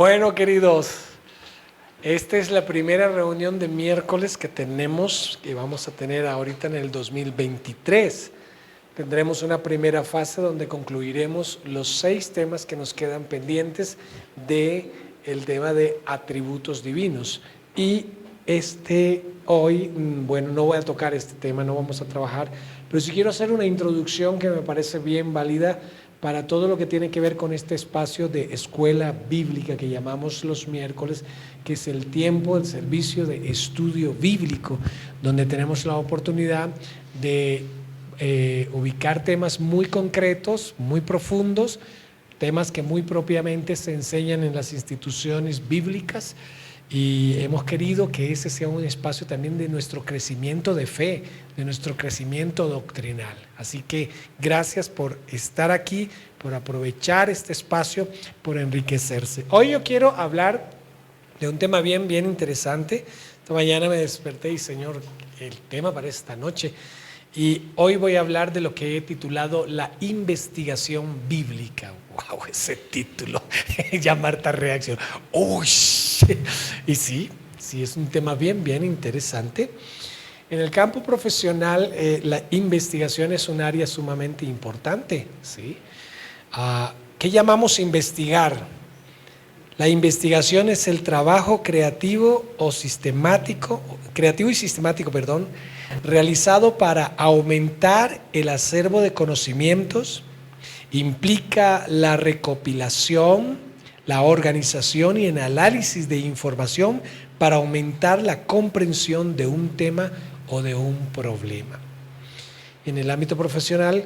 Bueno, queridos, esta es la primera reunión de miércoles que vamos a tener ahorita en el 2023. Tendremos una primera fase donde concluiremos los 6 temas que nos quedan pendientes del tema de atributos divinos. Y hoy, bueno, no voy a tocar este tema, no vamos a trabajar, pero sí quiero hacer una introducción que me parece bien válida para todo lo que tiene que ver con este espacio de escuela bíblica que llamamos los miércoles, que es el tiempo, el servicio de estudio bíblico, donde tenemos la oportunidad de ubicar temas muy concretos, muy profundos, temas que muy propiamente se enseñan en las instituciones bíblicas, y hemos querido que ese sea un espacio también de nuestro crecimiento de fe, de nuestro crecimiento doctrinal. Así que gracias por estar aquí, por aprovechar este espacio, por enriquecerse. Hoy yo quiero hablar de un tema bien interesante. Esta mañana me desperté y, Señor, el tema para esta noche. Y hoy voy a hablar de lo que he titulado la investigación bíblica. ¡Wow! Ese título. Ya Marta reaccionó. ¡Uy! Y sí, es un tema bien interesante. En el campo profesional, la investigación es un área sumamente importante, ¿sí? ¿Qué llamamos investigar? La investigación es el trabajo creativo y sistemático, realizado para aumentar el acervo de conocimientos. Implica la recopilación, la organización y el análisis de información para aumentar la comprensión de un tema o de un problema. En el ámbito profesional,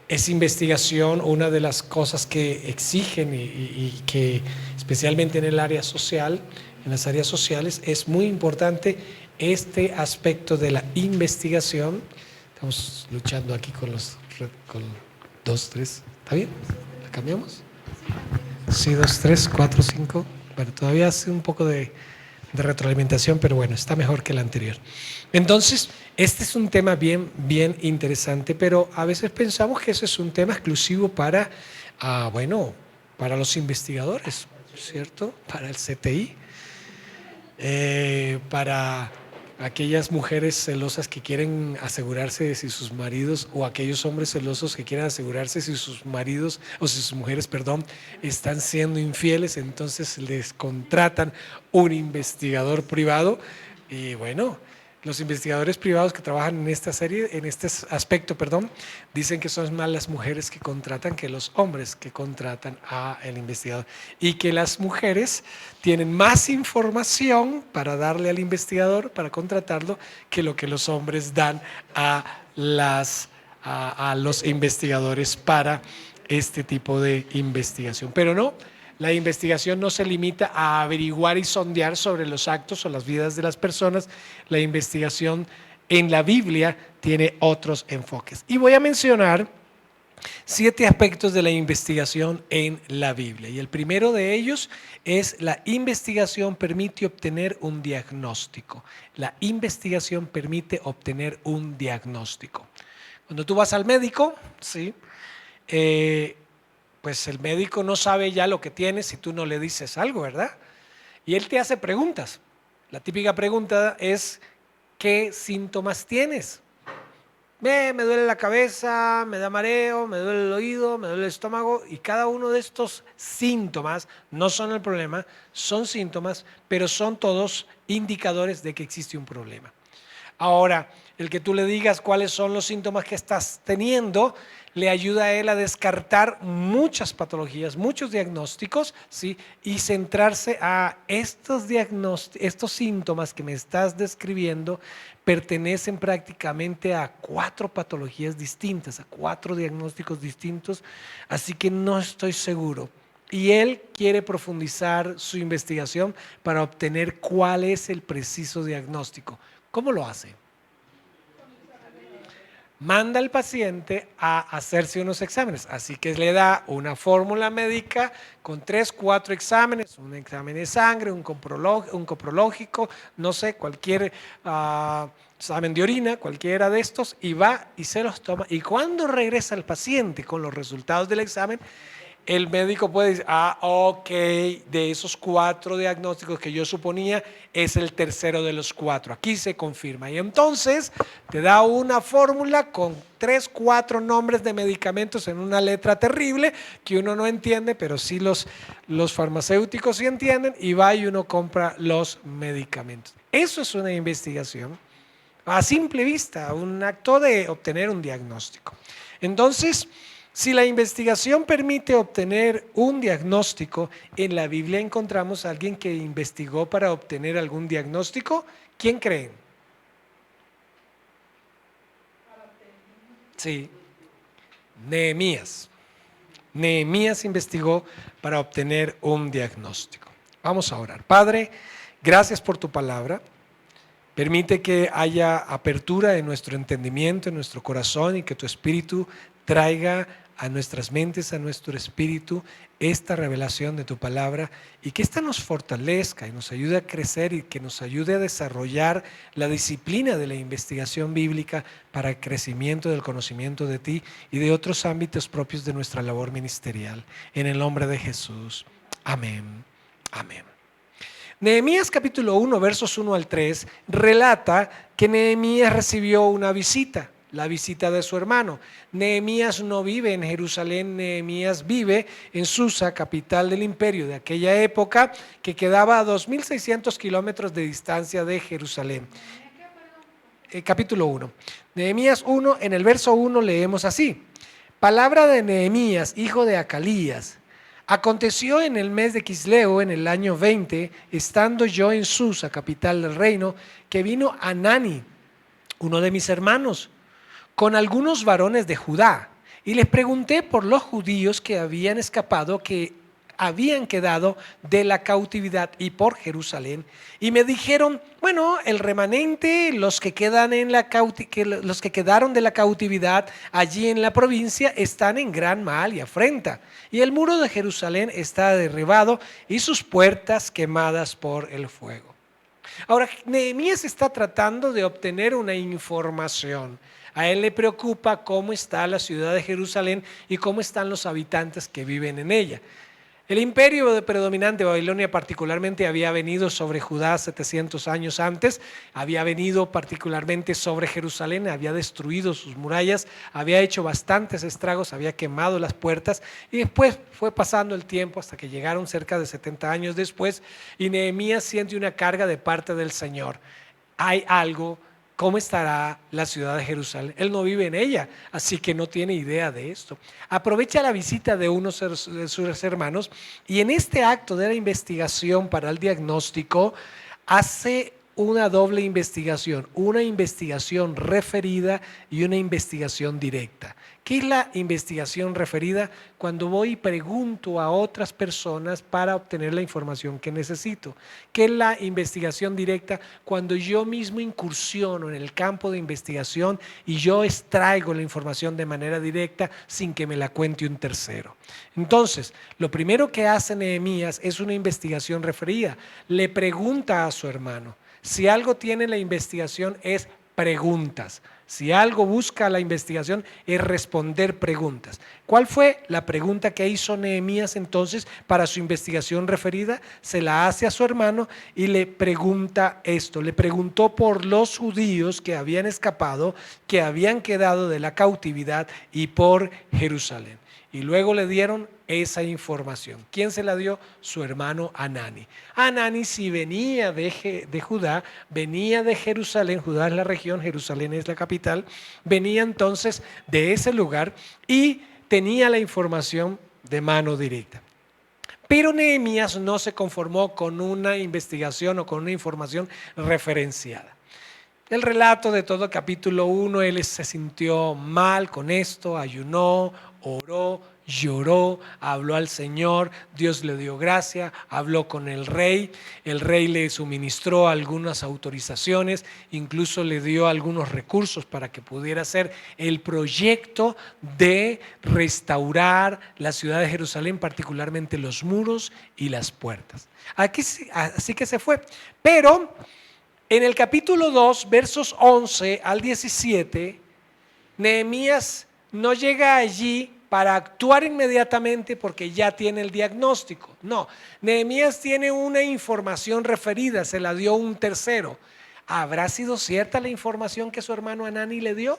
es investigación una de las cosas que exigen y que especialmente en el área social, en las áreas sociales, es muy importante este aspecto de la investigación. Estamos luchando aquí con 2, 3, ¿está bien? ¿La cambiamos? Sí, 2, 3, 4, 5. Bueno, todavía hace un poco de retroalimentación, pero bueno, está mejor que el anterior. Entonces, este es un tema bien interesante, pero a veces pensamos que ese es un tema exclusivo para los investigadores, ¿cierto? Para el CTI, para aquellas mujeres celosas que quieren asegurarse de si sus maridos, o aquellos hombres celosos que quieren asegurarse si sus maridos o si sus mujeres, están siendo infieles, entonces les contratan un investigador privado. Y bueno, los investigadores privados que trabajan en esta serie, en este aspecto, dicen que son más las mujeres que contratan que los hombres que contratan al investigador, y que las mujeres tienen más información para darle al investigador, para contratarlo, que lo que los hombres dan a los investigadores para este tipo de investigación. Pero no, la investigación no se limita a averiguar y sondear sobre los actos o las vidas de las personas. La investigación en la Biblia tiene otros enfoques. Y voy a mencionar 7 aspectos de la investigación en la Biblia. Y el primero de ellos es: la investigación permite obtener un diagnóstico. La investigación permite obtener un diagnóstico. Cuando tú vas al médico, ¿sí? Pues el médico no sabe ya lo que tienes si tú no le dices algo, ¿verdad? Y él te hace preguntas. La típica pregunta es: ¿qué síntomas tienes? Me duele la cabeza, me da mareo, me duele el oído, me duele el estómago, y cada uno de estos síntomas no son el problema, son síntomas, pero son todos indicadores de que existe un problema. Ahora, el que tú le digas cuáles son los síntomas que estás teniendo le ayuda a él a descartar muchas patologías, muchos diagnósticos, ¿sí? Y centrarse a estos síntomas que me estás describiendo pertenecen prácticamente a 4 patologías distintas, a 4 diagnósticos distintos, así que no estoy seguro. Y él quiere profundizar su investigación para obtener cuál es el preciso diagnóstico. ¿Cómo lo hace? Manda al paciente a hacerse unos exámenes, así que le da una fórmula médica con 3, 4 exámenes, un examen de sangre, un coprológico, no sé, cualquier examen de orina, cualquiera de estos, y va y se los toma. Y cuando regresa el paciente con los resultados del examen, el médico puede decir, ok, de esos 4 diagnósticos que yo suponía, es el tercero de los 4. Aquí se confirma. Y entonces te da una fórmula con 3, 4 nombres de medicamentos en una letra terrible que uno no entiende, pero sí los farmacéuticos sí entienden, y va y uno compra los medicamentos. Eso es una investigación a simple vista, un acto de obtener un diagnóstico. Entonces, si la investigación permite obtener un diagnóstico, en la Biblia encontramos a alguien que investigó para obtener algún diagnóstico. ¿Quién creen? Sí, Nehemías. Nehemías investigó para obtener un diagnóstico. Vamos a orar. Padre, gracias por tu palabra. Permite que haya apertura en nuestro entendimiento, en nuestro corazón, y que tu Espíritu traiga a nuestras mentes, a nuestro espíritu, esta revelación de tu palabra, y que ésta nos fortalezca y nos ayude a crecer, y que nos ayude a desarrollar la disciplina de la investigación bíblica para el crecimiento del conocimiento de ti y de otros ámbitos propios de nuestra labor ministerial. En el nombre de Jesús. Amén. Amén. Nehemías capítulo 1, versos 1 al 3, relata que Nehemías recibió una visita, la visita de su hermano. Nehemías no vive en Jerusalén, Nehemías vive en Susa, capital del imperio de aquella época, que quedaba a 2.600 kilómetros de distancia de Jerusalén. Capítulo 1. Nehemías 1, en el verso 1 leemos así: palabra de Nehemías, hijo de Acalías. Aconteció en el mes de Quisleo, en el año 20, estando yo en Susa, capital del reino, que vino Hanani, uno de mis hermanos, con algunos varones de Judá, y les pregunté por los judíos que habían escapado, que habían quedado de la cautividad, y por Jerusalén, y me dijeron: bueno, el remanente, los que quedan los que quedaron de la cautividad allí en la provincia, están en gran mal y afrenta, y el muro de Jerusalén está derribado y sus puertas quemadas por el fuego. Ahora, Nehemías está tratando de obtener una información. A él le preocupa cómo está la ciudad de Jerusalén y cómo están los habitantes que viven en ella. El imperio predominante de Babilonia particularmente había venido sobre Judá 700 años antes, había venido particularmente sobre Jerusalén, había destruido sus murallas, había hecho bastantes estragos, había quemado las puertas, y después fue pasando el tiempo hasta que llegaron cerca de 70 años después, y Nehemías siente una carga de parte del Señor. Hay algo. ¿Cómo estará la ciudad de Jerusalén? Él no vive en ella, así que no tiene idea de esto. Aprovecha la visita de unos de sus hermanos, y en este acto de la investigación para el diagnóstico hace una doble investigación, una investigación referida y una investigación directa. ¿Qué es la investigación referida? Cuando voy y pregunto a otras personas para obtener la información que necesito. ¿Qué es la investigación directa? Cuando yo mismo incursiono en el campo de investigación y yo extraigo la información de manera directa sin que me la cuente un tercero. Entonces, lo primero que hace Nehemías es una investigación referida. Le pregunta a su hermano. Si algo tiene la investigación es preguntas. Si algo busca la investigación es responder preguntas. ¿Cuál fue la pregunta que hizo Nehemías entonces para su investigación referida? Se la hace a su hermano y le pregunta esto. Le preguntó por los judíos que habían escapado, que habían quedado de la cautividad, y por Jerusalén. Y luego le dieron esa información. ¿Quién se la dio? Su hermano Hanani. Hanani sí venía de Judá, venía de Jerusalén. Judá es la región, Jerusalén es la capital. Venía entonces de ese lugar y tenía la información de mano directa. Pero Nehemías no se conformó con una investigación o con una información referenciada. El relato de todo capítulo 1, él se sintió mal con esto, ayunó, oró, lloró, habló al Señor, Dios le dio gracia, habló con el rey le suministró algunas autorizaciones, incluso le dio algunos recursos para que pudiera hacer el proyecto de restaurar la ciudad de Jerusalén, particularmente los muros y las puertas. Así que se fue, pero en el capítulo 2, versos 11 al 17, Nehemías no llega allí para actuar inmediatamente porque ya tiene el diagnóstico. No, Nehemías tiene una información referida, se la dio un tercero. ¿Habrá sido cierta la información que su hermano Hanani le dio?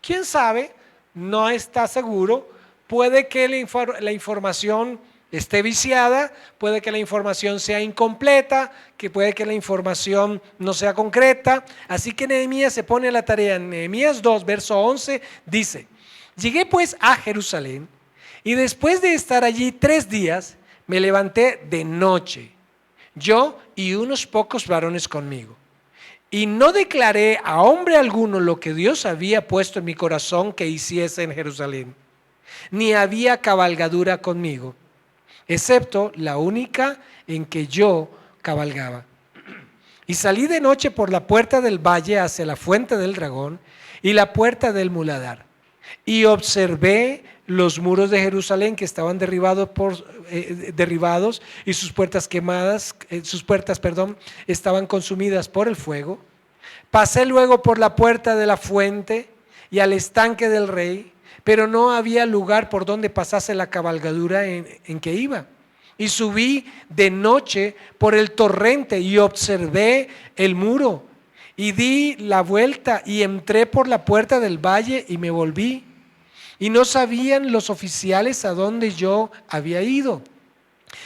¿Quién sabe? No está seguro. Puede que la información esté viciada, puede que la información sea incompleta, que puede que la información no sea concreta. Así que Nehemías se pone a la tarea. En Nehemías 2, verso 11, dice: llegué pues a Jerusalén y después de estar allí 3 días, me levanté de noche, yo y unos pocos varones conmigo. Y no declaré a hombre alguno lo que Dios había puesto en mi corazón que hiciese en Jerusalén, ni había cabalgadura conmigo, excepto la única en que yo cabalgaba. Y salí de noche por la puerta del valle hacia la fuente del dragón y la puerta del muladar. Y observé los muros de Jerusalén que estaban derribados y sus puertas quemadas, estaban consumidas por el fuego. Pasé luego por la puerta de la fuente y al estanque del rey, pero no había lugar por donde pasase la cabalgadura en que iba. Y subí de noche por el torrente y observé el muro. Y di la vuelta y entré por la puerta del valle y me volví. Y no sabían los oficiales a dónde yo había ido,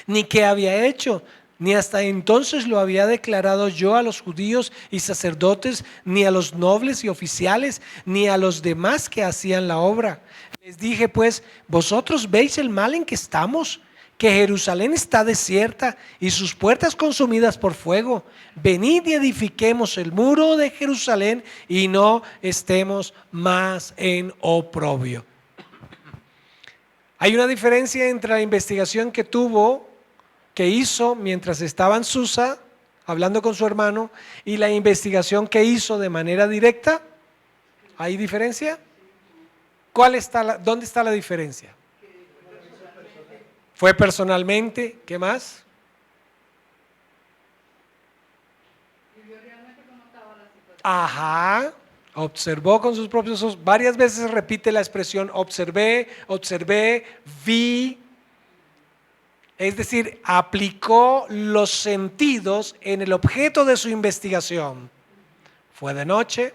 ni qué había hecho, ni hasta entonces lo había declarado yo a los judíos y sacerdotes, ni a los nobles y oficiales, ni a los demás que hacían la obra. Les dije pues: vosotros veis el mal en que estamos, que Jerusalén está desierta y sus puertas consumidas por fuego. Venid y edifiquemos el muro de Jerusalén y no estemos más en oprobio. Hay una diferencia entre la investigación que hizo mientras estaba en Susa, hablando con su hermano, y la investigación que hizo de manera directa. ¿Hay diferencia? ¿Dónde está la diferencia? Fue personalmente. ¿Qué más? Ajá. Observó con sus propios ojos. Varias veces repite la expresión observé, vi. Es decir, aplicó los sentidos en el objeto de su investigación. Fue de noche.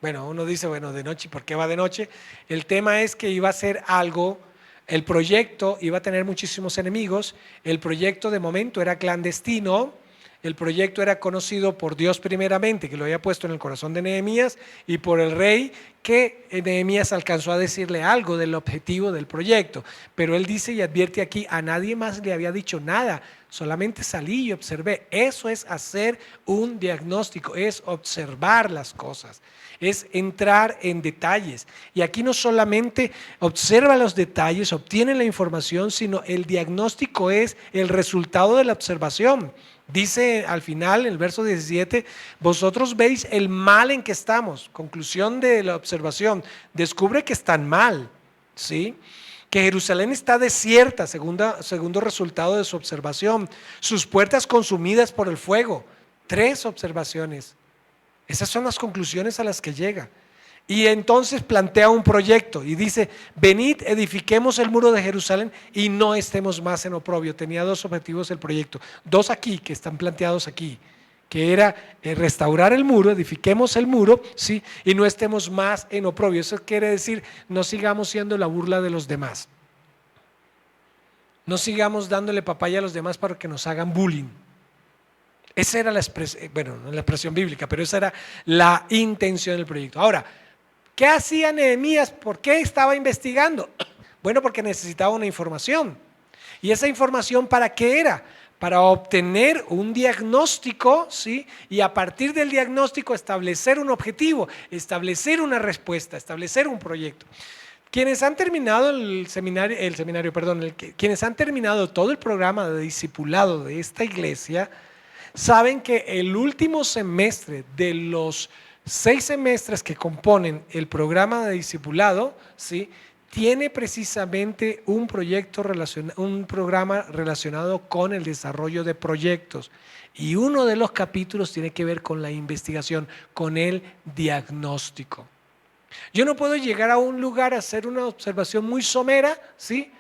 Bueno, uno dice, de noche, ¿por qué va de noche? El tema es que iba a ser algo. El proyecto iba a tener muchísimos enemigos. El proyecto de momento era clandestino. El proyecto era conocido por Dios primeramente, que lo había puesto en el corazón de Nehemías, y por el rey, que Nehemías alcanzó a decirle algo del objetivo del proyecto. Pero él dice y advierte aquí: a nadie más le había dicho nada, solamente salí y observé. Eso es hacer un diagnóstico, es observar las cosas, es entrar en detalles. Y aquí no solamente observa los detalles, obtiene la información, sino el diagnóstico es el resultado de la observación. Dice al final, en el verso 17: vosotros veis el mal en que estamos. Conclusión de la observación: descubre que están mal, ¿sí? Que Jerusalén está desierta, segundo resultado de su observación. Sus puertas consumidas por el fuego. 3 observaciones. Esas son las conclusiones a las que llega. Y entonces plantea un proyecto y dice: venid, edifiquemos el muro de Jerusalén y no estemos más en oprobio. Tenía 2 objetivos el proyecto, 2 aquí que están planteados aquí, que era restaurar el muro, edifiquemos el muro, ¿sí? Y no estemos más en oprobio. Eso quiere decir, no sigamos siendo la burla de los demás, no sigamos dándole papaya a los demás para que nos hagan bullying. Esa era la expresión, no la expresión bíblica, pero esa era la intención del proyecto. Ahora, ¿qué hacía Nehemías? ¿Por qué estaba investigando? Bueno, porque necesitaba una información. ¿Y esa información para qué era? Para obtener un diagnóstico, ¿sí? Y a partir del diagnóstico establecer un objetivo, establecer una respuesta, establecer un proyecto. Quienes han terminado quienes han terminado todo el programa de discipulado de esta iglesia, saben que el último semestre de los 6 semestres que componen el programa de discipulado, ¿sí?, tiene precisamente un programa relacionado con el desarrollo de proyectos. Y uno de los capítulos tiene que ver con la investigación, con el diagnóstico. Yo no puedo llegar a un lugar a hacer una observación muy somera, ¿sí?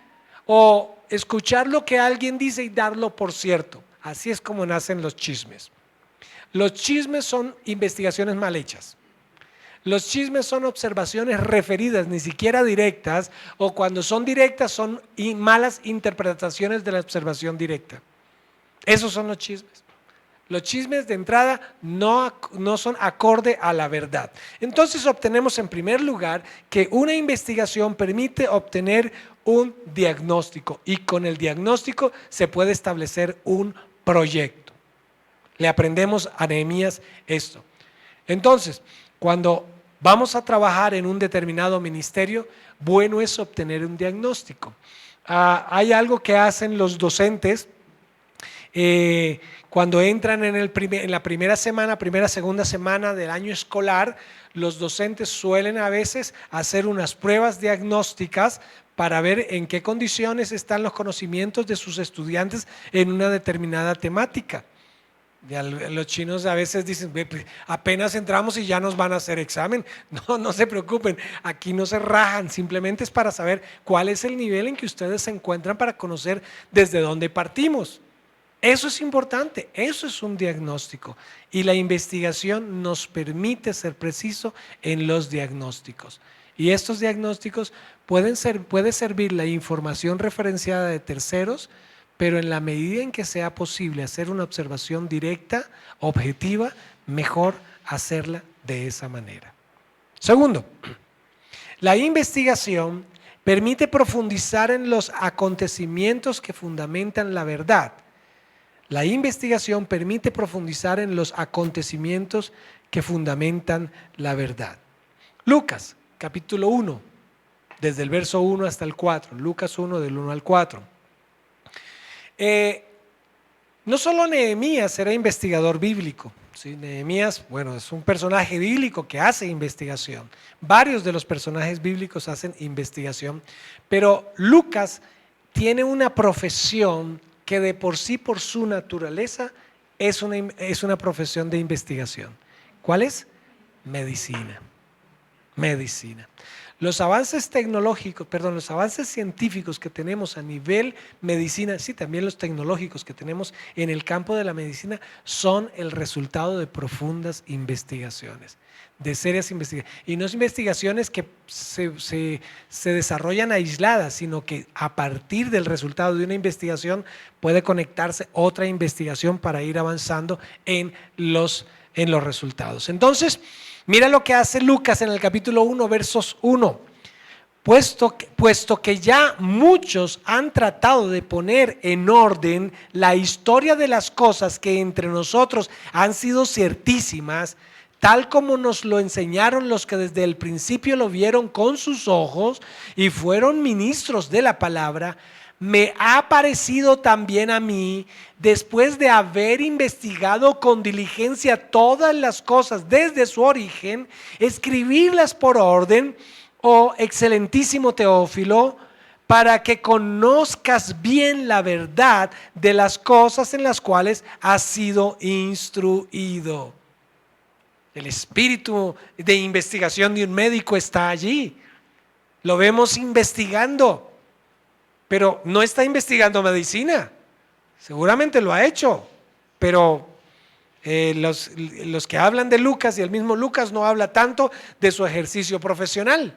O escuchar lo que alguien dice y darlo por cierto. Así es como nacen los chismes. Los chismes son investigaciones mal hechas. Los chismes son observaciones referidas, ni siquiera directas, o cuando son directas son malas interpretaciones de la observación directa. Esos son los chismes. Los chismes de entrada no son acorde a la verdad. Entonces obtenemos en primer lugar que una investigación permite obtener un diagnóstico y con el diagnóstico se puede establecer un proyecto. Le aprendemos a Nehemías esto. Entonces, cuando vamos a trabajar en un determinado ministerio, bueno es obtener un diagnóstico. Hay algo que hacen los docentes cuando entran en la primera semana, segunda semana del año escolar. Los docentes suelen a veces hacer unas pruebas diagnósticas para ver en qué condiciones están los conocimientos de sus estudiantes en una determinada temática. Ya los chinos a veces dicen, apenas entramos y ya nos van a hacer examen. No, no se preocupen, aquí no se rajan, simplemente es para saber cuál es el nivel en que ustedes se encuentran para conocer desde dónde partimos. Eso es importante, eso es un diagnóstico y la investigación nos permite ser preciso en los diagnósticos. Y estos diagnósticos puede servir la información referenciada de terceros, pero en la medida en que sea posible hacer una observación directa, objetiva, mejor hacerla de esa manera. Segundo, la investigación permite profundizar en los acontecimientos que fundamentan la verdad. La investigación permite profundizar en los acontecimientos que fundamentan la verdad. Lucas, capítulo 1, desde el verso 1 hasta el 4. Lucas 1, del 1 al 4. No solo Nehemías era investigador bíblico. ¿Sí? Nehemías, bueno, es un personaje bíblico que hace investigación. Varios de los personajes bíblicos hacen investigación. Pero Lucas tiene una profesión que de por sí, por su naturaleza, es una profesión de investigación. ¿Cuál es? Medicina. Medicina. Los avances tecnológicos, los avances científicos que tenemos a nivel medicina, sí, también los tecnológicos que tenemos en el campo de la medicina, son el resultado de profundas investigaciones, de serias investigaciones. Y no es investigaciones que se desarrollan aisladas, sino que a partir del resultado de una investigación puede conectarse otra investigación para ir avanzando en los resultados. Entonces, mira lo que hace Lucas en el capítulo 1, versos 1. Puesto que ya muchos han tratado de poner en orden la historia de las cosas que entre nosotros han sido ciertísimas, tal como nos lo enseñaron los que desde el principio lo vieron con sus ojos y fueron ministros de la palabra, me ha parecido también a mí, después de haber investigado con diligencia todas las cosas desde su origen, escribirlas por orden, oh excelentísimo Teófilo, para que conozcas bien la verdad de las cosas en las cuales has sido instruido. El espíritu de investigación de un médico está allí. Lo vemos investigando. Pero no está investigando medicina, seguramente lo ha hecho, pero los que hablan de Lucas y el mismo Lucas no habla tanto de su ejercicio profesional.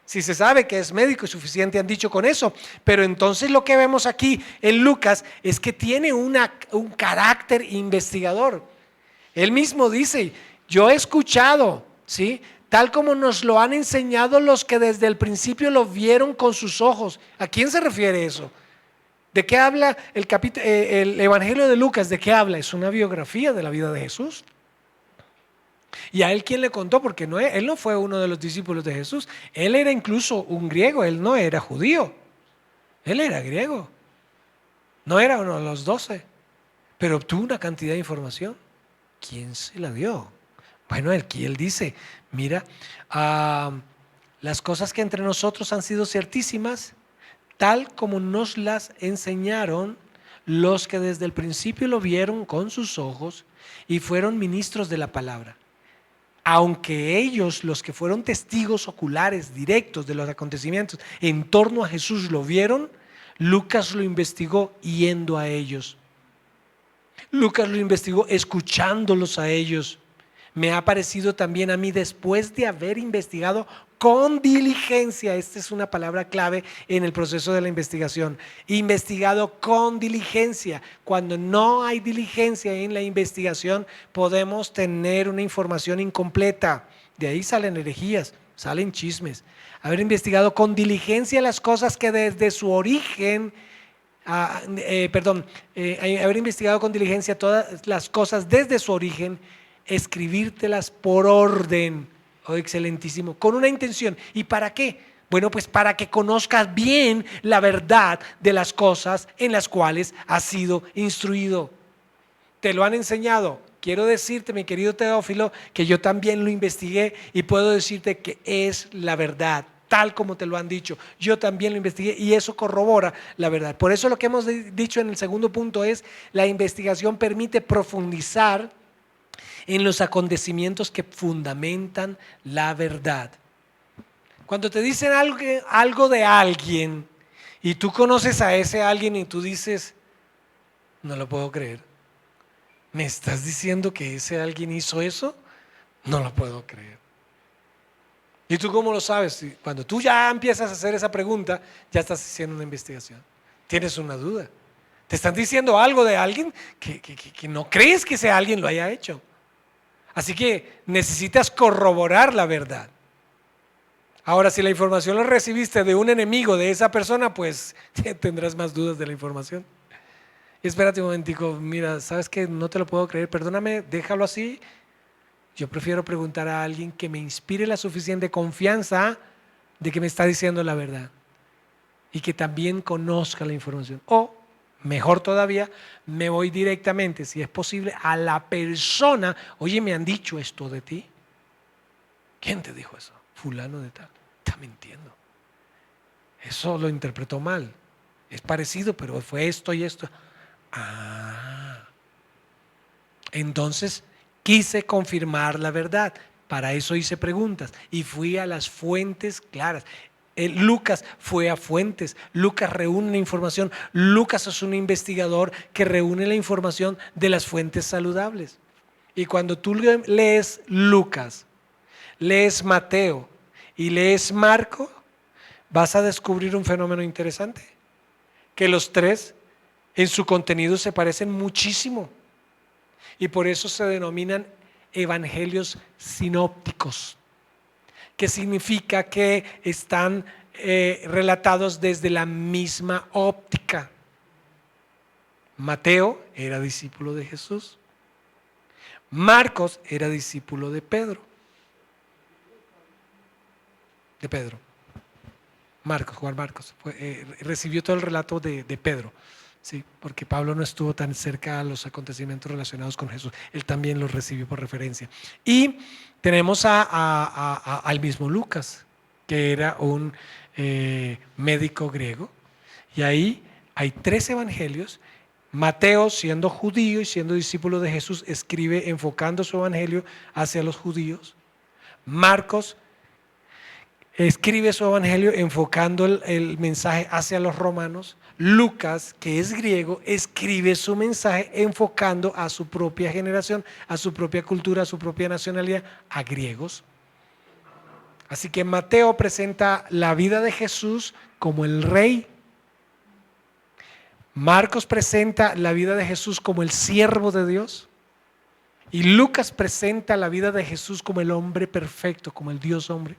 Si se sabe que es médico, es suficiente han dicho con eso, pero entonces lo que vemos aquí en Lucas es que tiene un carácter investigador. Él mismo dice, yo he escuchado, ¿sí?, tal como nos lo han enseñado los que desde el principio lo vieron con sus ojos. ¿A quién se refiere eso? ¿De qué habla el Evangelio de Lucas? ¿De qué habla? Es una biografía de la vida de Jesús. ¿Y a él quién le contó? Porque él no fue uno de los discípulos de Jesús. Él era incluso un griego, él no era judío. Él era griego. No era uno de los 12. Pero obtuvo una cantidad de información. ¿Quién se la dio? Bueno, aquí él dice, mira, las cosas que entre nosotros han sido ciertísimas, tal como nos las enseñaron los que desde el principio lo vieron con sus ojos y fueron ministros de la palabra. aunque ellos, los que fueron testigos oculares directos de los acontecimientos en torno a Jesús, lo vieron, Lucas lo investigó yendo a ellos. Lucas lo investigó escuchándolos a ellos. Me ha parecido también a mí, después de haber investigado con diligencia, esta es una palabra clave en el proceso de la investigación, investigado con diligencia. Cuando no hay diligencia en la investigación, podemos tener una información incompleta. De ahí salen herejías, salen chismes. Haber investigado con diligencia las cosas que desde su origen, haber investigado con diligencia todas las cosas desde su origen, escribírtelas por orden, oh excelentísimo, con una intención. ¿Y para qué? Bueno, pues para que conozcas bien la verdad de las cosas en las cuales has sido instruido. Te lo han enseñado. Quiero decirte, mi querido Teófilo, que yo también lo investigué y puedo decirte que es la verdad, tal como te lo han dicho. Yo también lo investigué y eso corrobora la verdad. Por eso lo que hemos dicho en el segundo punto es: la investigación permite profundizar en los acontecimientos que fundamentan la verdad. Cuando te dicen algo de alguien y tú conoces a ese alguien y tú dices, no lo puedo creer, ¿me estás diciendo que ese alguien hizo eso? No lo puedo creer. ¿Y tú cómo lo sabes? Cuando tú ya empiezas a hacer esa pregunta, ya estás haciendo una investigación. Tienes una duda. Te están diciendo algo de alguien que no crees que ese alguien lo haya hecho. Así que necesitas corroborar la verdad. Ahora, si la información la recibiste de un enemigo de esa persona, pues tendrás más dudas de la información. Espérate un momentico, mira, ¿sabes qué? No te lo puedo creer, perdóname, déjalo así. Yo prefiero preguntar a alguien que me inspire la suficiente confianza de que me está diciendo la verdad y que también conozca la información. O, mejor todavía, me voy directamente, si es posible, a la persona. Oye, me han dicho esto de ti. ¿Quién te dijo eso? Fulano de tal. Está mintiendo. Eso lo interpretó mal. Es parecido, pero fue esto y esto. Entonces quise confirmar la verdad. Para eso hice preguntas y fui a las fuentes claras. Lucas fue a fuentes. Lucas reúne la información. Lucas es un investigador que reúne la información de las fuentes saludables. Y cuando tú lees Lucas, lees Mateo y lees Marco, vas a descubrir un fenómeno interesante, que los tres en su contenido se parecen muchísimo y por eso se denominan evangelios sinópticos, que significa que están relatados desde la misma óptica. Mateo era discípulo de Jesús. Marcos era discípulo de Pedro. Juan Marcos recibió todo el relato de Pedro, ¿sí? Porque Pablo no estuvo tan cerca a los acontecimientos relacionados con Jesús, él también los recibió por referencia. Y tenemos al mismo Lucas, que era un médico griego, y ahí hay 3 evangelios. Mateo, siendo judío y siendo discípulo de Jesús, escribe enfocando su evangelio hacia los judíos. Marcos escribe su evangelio enfocando el mensaje hacia los romanos. Lucas, que es griego, escribe su mensaje enfocando a su propia generación, a su propia cultura, a su propia nacionalidad, a griegos. Así que Mateo presenta la vida de Jesús como el rey. Marcos presenta la vida de Jesús como el siervo de Dios. Y Lucas presenta la vida de Jesús como el hombre perfecto, como el Dios hombre.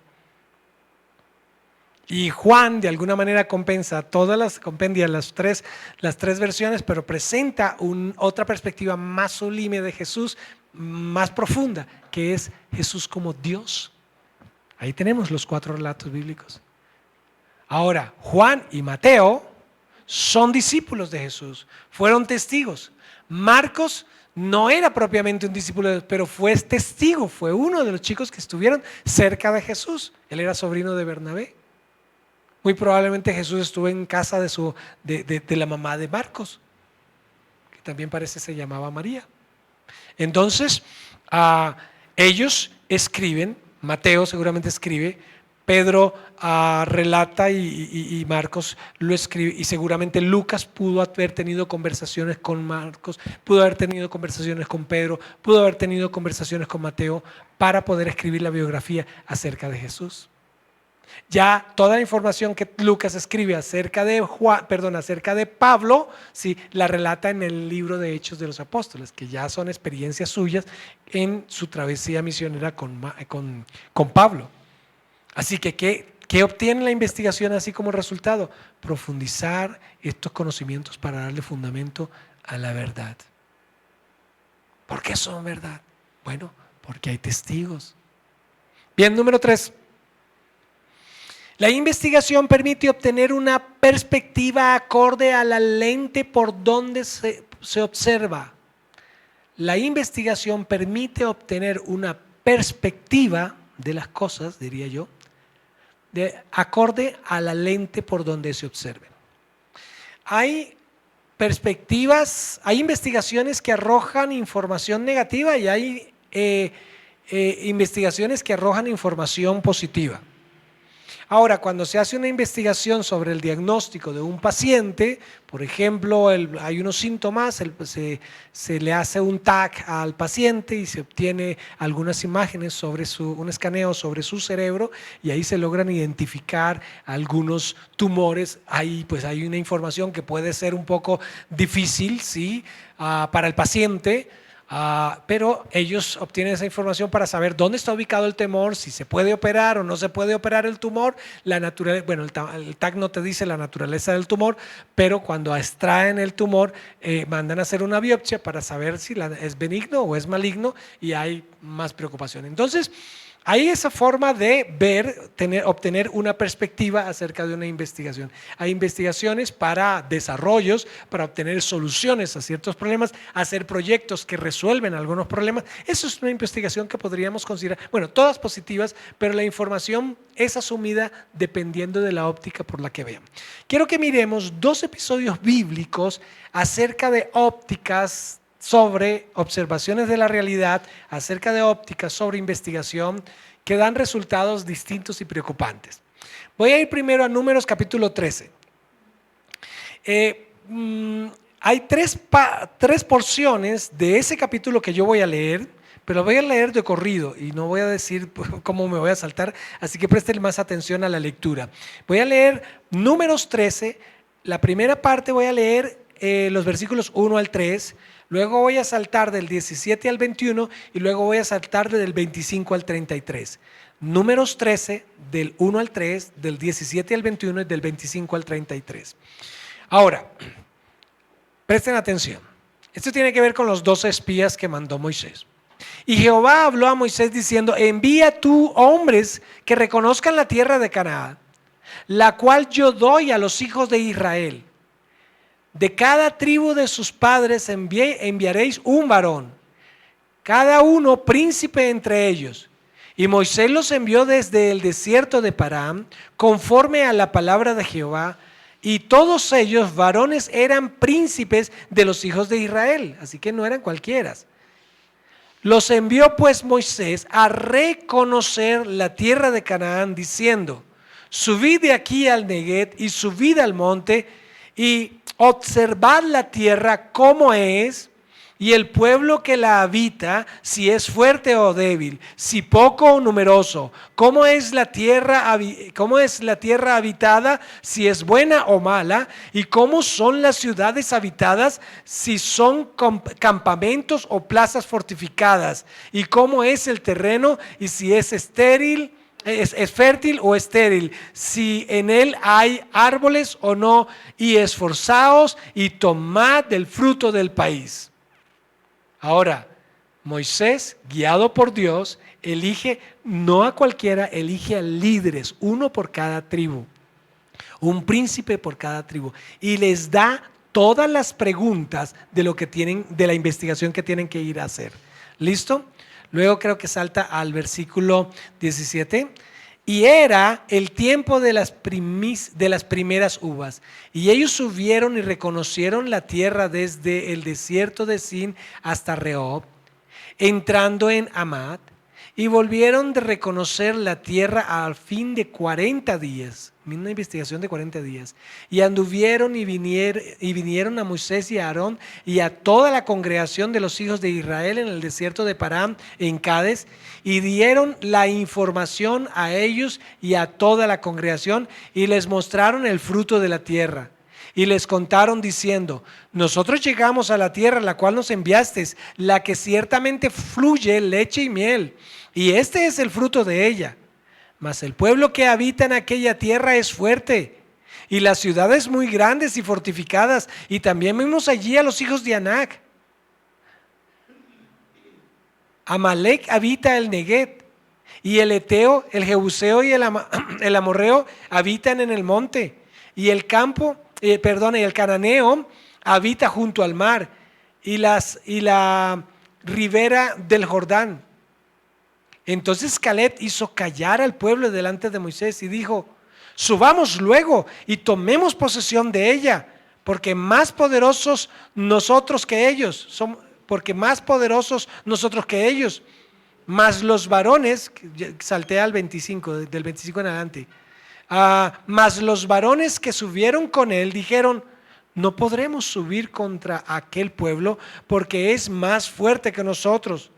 Y Juan de alguna manera compendia las tres versiones, pero presenta otra perspectiva más sublime de Jesús, más profunda, que es Jesús como Dios. Ahí tenemos los 4 relatos bíblicos. Ahora, Juan y Mateo son discípulos de Jesús, fueron testigos. Marcos no era propiamente un discípulo de Dios, pero fue testigo, fue uno de los chicos que estuvieron cerca de Jesús. Él era sobrino de Bernabé. Muy probablemente Jesús estuvo en casa de la mamá de Marcos, que también parece se llamaba María. Entonces, Ellos escriben, Mateo seguramente escribe, Pedro relata y Marcos lo escribe, y seguramente Lucas pudo haber tenido conversaciones con Marcos, pudo haber tenido conversaciones con Pedro, pudo haber tenido conversaciones con Mateo para poder escribir la biografía acerca de Jesús. Ya toda la información que Lucas escribe acerca de acerca de Pablo, sí, la relata en el libro de Hechos de los Apóstoles, que ya son experiencias suyas en su travesía misionera con Pablo. Así que, ¿qué obtiene la investigación así como resultado? Profundizar estos conocimientos para darle fundamento a la verdad. ¿Por qué son verdad? Bueno, porque hay testigos. Bien, número 3. La investigación permite obtener una perspectiva acorde a la lente por donde se observa. La investigación permite obtener una perspectiva de las cosas, diría yo, acorde a la lente por donde se observen. Hay perspectivas, hay investigaciones que arrojan información negativa y hay investigaciones que arrojan información positiva. Ahora, cuando se hace una investigación sobre el diagnóstico de un paciente, por ejemplo, hay unos síntomas, se le hace un TAC al paciente y se obtiene algunas imágenes sobre un escaneo sobre su cerebro y ahí se logran identificar algunos tumores. Ahí pues hay una información que puede ser un poco difícil, ¿sí? Para el paciente. Pero ellos obtienen esa información para saber dónde está ubicado el tumor, si se puede operar o no se puede operar el tumor. El TAC no te dice la naturaleza del tumor, pero cuando extraen el tumor mandan a hacer una biopsia para saber si es benigno o es maligno y hay más preocupación. Entonces, hay esa forma de obtener una perspectiva acerca de una investigación. Hay investigaciones para desarrollos, para obtener soluciones a ciertos problemas, hacer proyectos que resuelven algunos problemas. Eso es una investigación que podríamos considerar, bueno, todas positivas, pero la información es asumida dependiendo de la óptica por la que vean. Quiero que miremos 2 episodios bíblicos acerca de ópticas sobre observaciones de la realidad, acerca de ópticas sobre investigación, que dan resultados distintos y preocupantes. Voy a ir primero a Números capítulo 13. Hay tres porciones de ese capítulo que yo voy a leer, pero voy a leer de corrido y no voy a decir cómo me voy a saltar, así que presten más atención a la lectura. Voy a leer Números 13, la primera parte voy a leer los versículos 1 al 3, luego voy a saltar del 17 al 21 y luego voy a saltar del 25 al 33. Números 13, del 1 al 3, del 17 al 21 y del 25 al 33. Ahora, presten atención. Esto tiene que ver con los 12 espías que mandó Moisés. Y Jehová habló a Moisés diciendo: envía tú hombres que reconozcan la tierra de Canaán, la cual yo doy a los hijos de Israel. De cada tribu de sus padres enviaréis un varón, cada uno príncipe entre ellos. Y Moisés los envió desde el desierto de Parán, conforme a la palabra de Jehová, y todos ellos varones eran príncipes de los hijos de Israel, así que no eran cualquiera. Los envió pues Moisés a reconocer la tierra de Canaán, diciendo: subid de aquí al Neguet y subid al monte y observad la tierra cómo es, y el pueblo que la habita, si es fuerte o débil, si poco o numeroso, cómo es la tierra habitada, si es buena o mala, y cómo son las ciudades habitadas, si son campamentos o plazas fortificadas, y cómo es el terreno, y si es estéril, es fértil o estéril, si en él hay árboles o no, y esforzaos y tomad del fruto del país. Ahora, Moisés, guiado por Dios, elige no a cualquiera, elige a líderes, uno por cada tribu, un príncipe por cada tribu, y les da todas las preguntas de lo que tienen, de la investigación que tienen que ir a hacer. ¿Listo? Luego creo que salta al versículo 17. Y era el tiempo de las primeras uvas. Y ellos subieron y reconocieron la tierra desde el desierto de Sin hasta Rehob, entrando en Amad. Y volvieron de reconocer la tierra al fin de 40 días, una investigación de 40 días. Y anduvieron y vinieron a Moisés y a Aarón y a toda la congregación de los hijos de Israel en el desierto de Parán, en Cades, y dieron la información a ellos y a toda la congregación y les mostraron el fruto de la tierra. Y les contaron diciendo: nosotros llegamos a la tierra a la cual nos enviaste, la que ciertamente fluye leche y miel, y este es el fruto de ella. Mas el pueblo que habita en aquella tierra es fuerte, y las ciudades muy grandes y fortificadas, y también vimos allí a los hijos de Anac. Amalec habita el Neguet, y el Eteo, el Jebuseo y el Amorreo habitan en el monte, y el el cananeo habita junto al mar y la ribera del Jordán. Entonces Caleb hizo callar al pueblo delante de Moisés y dijo: subamos luego y tomemos posesión de ella, porque más poderosos nosotros que ellos, mas los varones, salté al 25, del 25 en adelante. Mas los varones que subieron con él dijeron: no podremos subir contra aquel pueblo, porque es más fuerte que nosotros.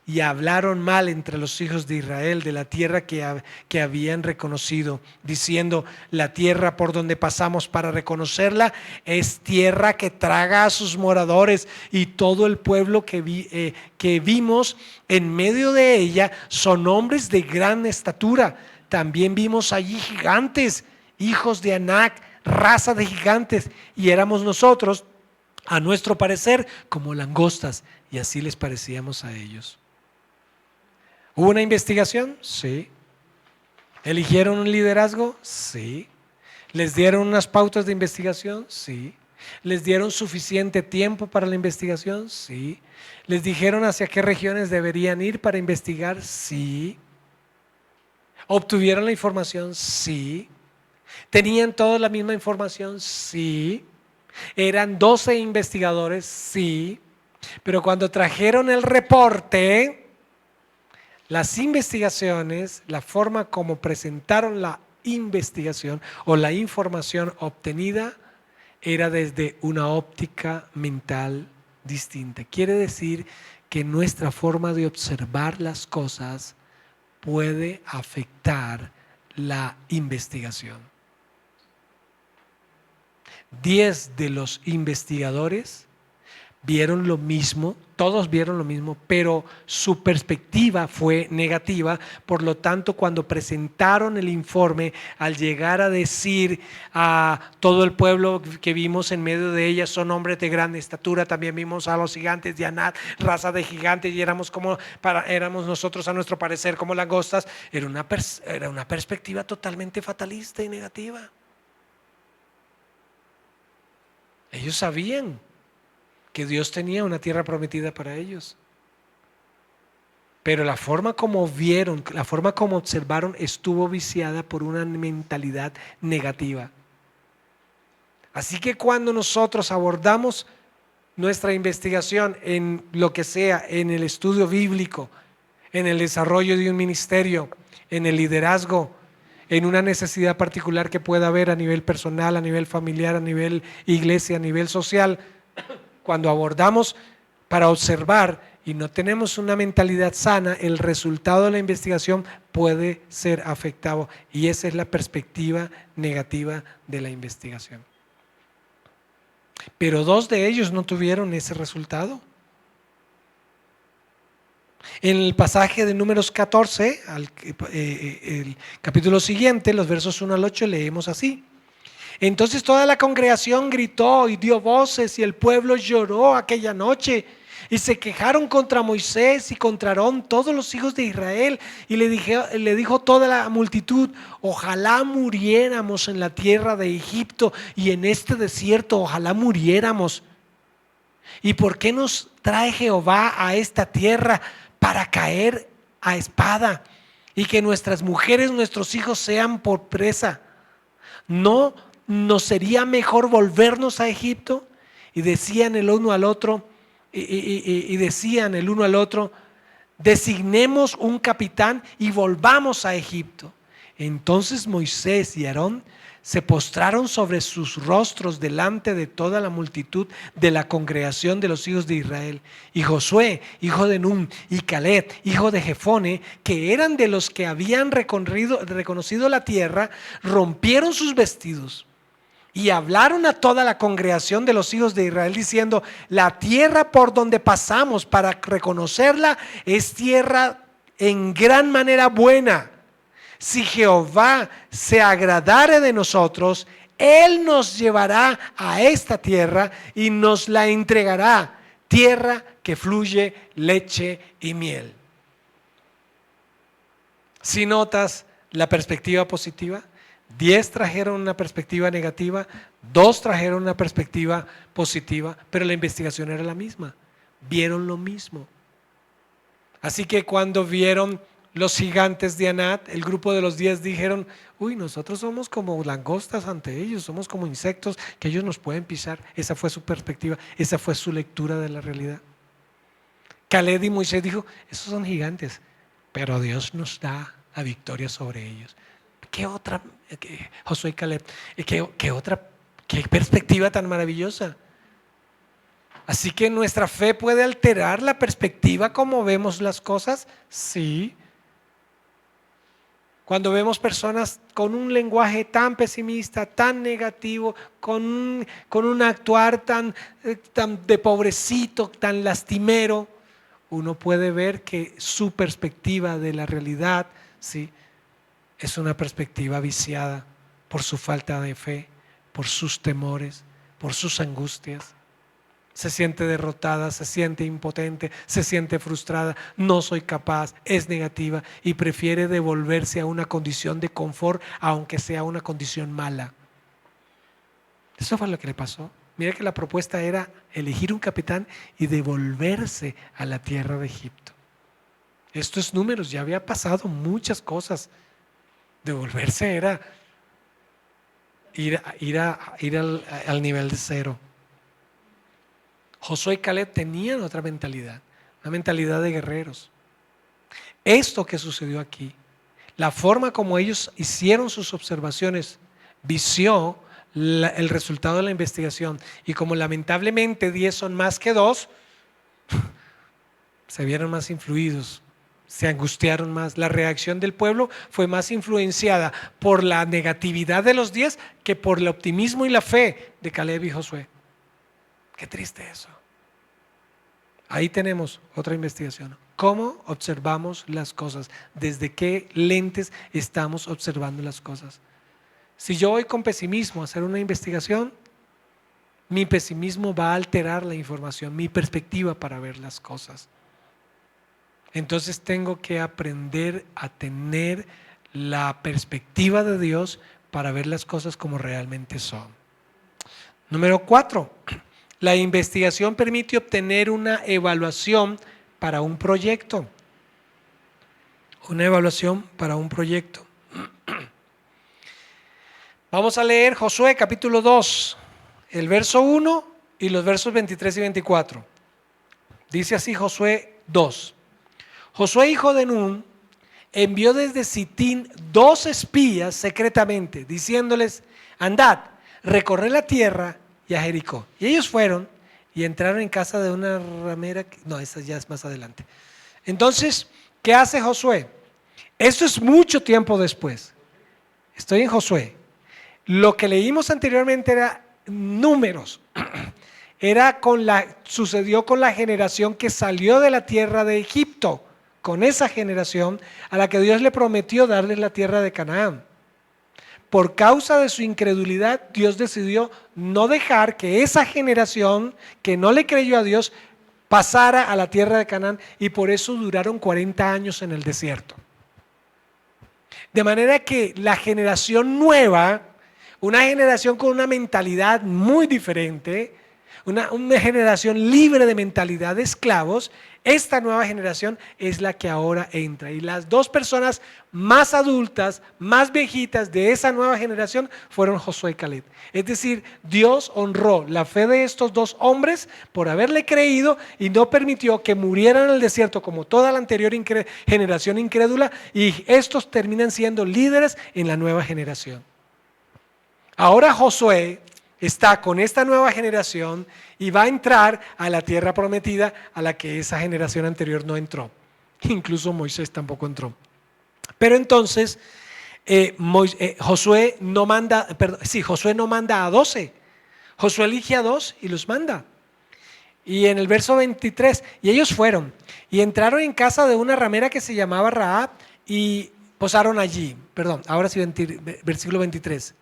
Y hablaron mal entre los hijos de Israel de la tierra que habían reconocido, diciendo: la tierra por donde pasamos para reconocerla es tierra que traga a sus moradores, y todo el pueblo que vimos en medio de ella son hombres de gran estatura. También vimos allí gigantes, hijos de Anac, raza de gigantes, y éramos nosotros, a nuestro parecer, como langostas, y así les parecíamos a ellos. ¿Hubo una investigación? Sí. ¿Eligieron un liderazgo? Sí. ¿Les dieron unas pautas de investigación? Sí. ¿Les dieron suficiente tiempo para la investigación? Sí. ¿Les dijeron hacia qué regiones deberían ir para investigar? Sí. ¿Obtuvieron la información? Sí. ¿Tenían todos la misma información? Sí. ¿Eran 12 investigadores? Sí. Pero cuando trajeron el reporte, las investigaciones, la forma como presentaron la investigación o la información obtenida era desde una óptica mental distinta. Quiere decir que nuestra forma de observar las cosas puede afectar la investigación. 10 de los investigadores vieron lo mismo, todos vieron lo mismo, pero su perspectiva fue negativa. Por lo tanto, cuando presentaron el informe, al llegar a decir a todo el pueblo que vimos en medio de ella son hombres de gran estatura, también vimos a los gigantes de Anac, raza de gigantes, y éramos nosotros a nuestro parecer como langostas, era una perspectiva totalmente fatalista y negativa. Ellos sabían que Dios tenía una tierra prometida para ellos, pero la forma como vieron, la forma como observaron estuvo viciada por una mentalidad negativa. Así que cuando nosotros abordamos nuestra investigación en lo que sea, en el estudio bíblico, en el desarrollo de un ministerio, en el liderazgo, en una necesidad particular que pueda haber a nivel personal, a nivel familiar, a nivel iglesia, a nivel social, cuando abordamos para observar y no tenemos una mentalidad sana, el resultado de la investigación puede ser afectado, y esa es la perspectiva negativa de la investigación. Pero 2 de ellos no tuvieron ese resultado. En el pasaje de Números 14, el capítulo siguiente, los versos 1 al 8, leemos así: entonces toda la congregación gritó y dio voces, y el pueblo lloró aquella noche, y se quejaron contra Moisés y contra Aarón todos los hijos de Israel, y le dijo toda la multitud: ojalá muriéramos en la tierra de Egipto y en este desierto, ojalá muriéramos. ¿Y por qué nos trae Jehová a esta tierra para caer a espada, y que nuestras mujeres, nuestros hijos sean por presa? ¿No nos sería mejor volvernos a Egipto? Y decían el uno al otro, Designemos un capitán y volvamos a Egipto. Entonces Moisés y Aarón se postraron sobre sus rostros delante de toda la multitud de la congregación de los hijos de Israel. Y Josué, hijo de Nun, y Caleb, hijo de Jefone, que eran de los que habían reconocido la tierra, rompieron sus vestidos y hablaron a toda la congregación de los hijos de Israel diciendo: la tierra por donde pasamos para reconocerla es tierra en gran manera buena. Si Jehová se agradare de nosotros, Él nos llevará a esta tierra y nos la entregará, tierra que fluye leche y miel. Si notas la perspectiva positiva, 10 trajeron una perspectiva negativa, 2 trajeron una perspectiva positiva, pero la investigación era la misma, vieron lo mismo. Así que cuando vieron los gigantes de Anat, el grupo de los 10 dijeron: uy, nosotros somos como langostas ante ellos, somos como insectos que ellos nos pueden pisar. Esa fue su perspectiva, esa fue su lectura de la realidad. Caleb y Moisés dijo: esos son gigantes, pero Dios nos da la victoria sobre ellos. ¿Qué otra? Josué y Caleb, qué perspectiva tan maravillosa. Así que nuestra fe puede alterar la perspectiva como vemos las cosas, sí. Cuando vemos personas con un lenguaje tan pesimista, tan negativo, con un actuar tan de pobrecito, tan lastimero, uno puede ver que su perspectiva de la realidad, ¿sí?, es una perspectiva viciada por su falta de fe, por sus temores, por sus angustias. Se siente derrotada, se siente impotente, se siente frustrada, no soy capaz, es negativa y prefiere devolverse a una condición de confort, aunque sea una condición mala. Eso fue lo que le pasó. Mira que la propuesta era elegir un capitán y devolverse a la tierra de Egipto. Esto es Números, ya había pasado muchas cosas. Devolverse era ir al nivel de cero. Josué y Caleb tenían otra mentalidad, una mentalidad de guerreros. Esto que sucedió aquí, la forma como ellos hicieron sus observaciones, vició el resultado de la investigación, y como lamentablemente 10 son más que 2, se vieron más influidos, se angustiaron más. La reacción del pueblo fue más influenciada por la negatividad de los 10 que por el optimismo y la fe de Caleb y Josué. Qué triste eso. Ahí tenemos otra investigación. ¿Cómo observamos las cosas? ¿Desde qué lentes estamos observando las cosas? Si yo voy con pesimismo a hacer una investigación, mi pesimismo va a alterar la información, mi perspectiva para ver las cosas. Entonces tengo que aprender a tener la perspectiva de Dios para ver las cosas como realmente son. Número 4. La investigación permite obtener una evaluación para un proyecto. Una evaluación para un proyecto. Vamos a leer Josué capítulo 2, el verso 1 y los versos 23 y 24. Dice así Josué 2. Josué, hijo de Nun, envió desde Sitín 2 espías secretamente, diciéndoles: andad, recorred la tierra y a Jericó. Y ellos fueron y entraron en casa de una ramera. No, esa ya es más adelante. Entonces, ¿qué hace Josué? Esto es mucho tiempo después. Estoy en Josué. Lo que leímos anteriormente era Números. Sucedió con la generación que salió de la tierra de Egipto, con esa generación a la que Dios le prometió darles la tierra de Canaán. Por causa de su incredulidad, Dios decidió no dejar que esa generación que no le creyó a Dios pasara a la tierra de Canaán, y por eso duraron 40 años en el desierto. De manera que la generación nueva, una generación con una mentalidad muy diferente, una generación libre de mentalidad de esclavos. Esta nueva generación es la que ahora entra. Y las dos personas más adultas, más viejitas de esa nueva generación fueron Josué y Caleb. Es decir, Dios honró la fe de estos dos hombres por haberle creído y no permitió que murieran en el desierto como toda la anterior generación incrédula, y estos terminan siendo líderes en la nueva generación. Ahora Josué está con esta nueva generación y va a entrar a la tierra prometida a la que esa generación anterior no entró. Incluso Moisés tampoco entró. Pero entonces Josué no manda a 12. Josué elige a 2 y los manda. Y en el verso 23, y ellos fueron y entraron en casa de una ramera que se llamaba Rahab y posaron allí. Ahora sí, versículo 23.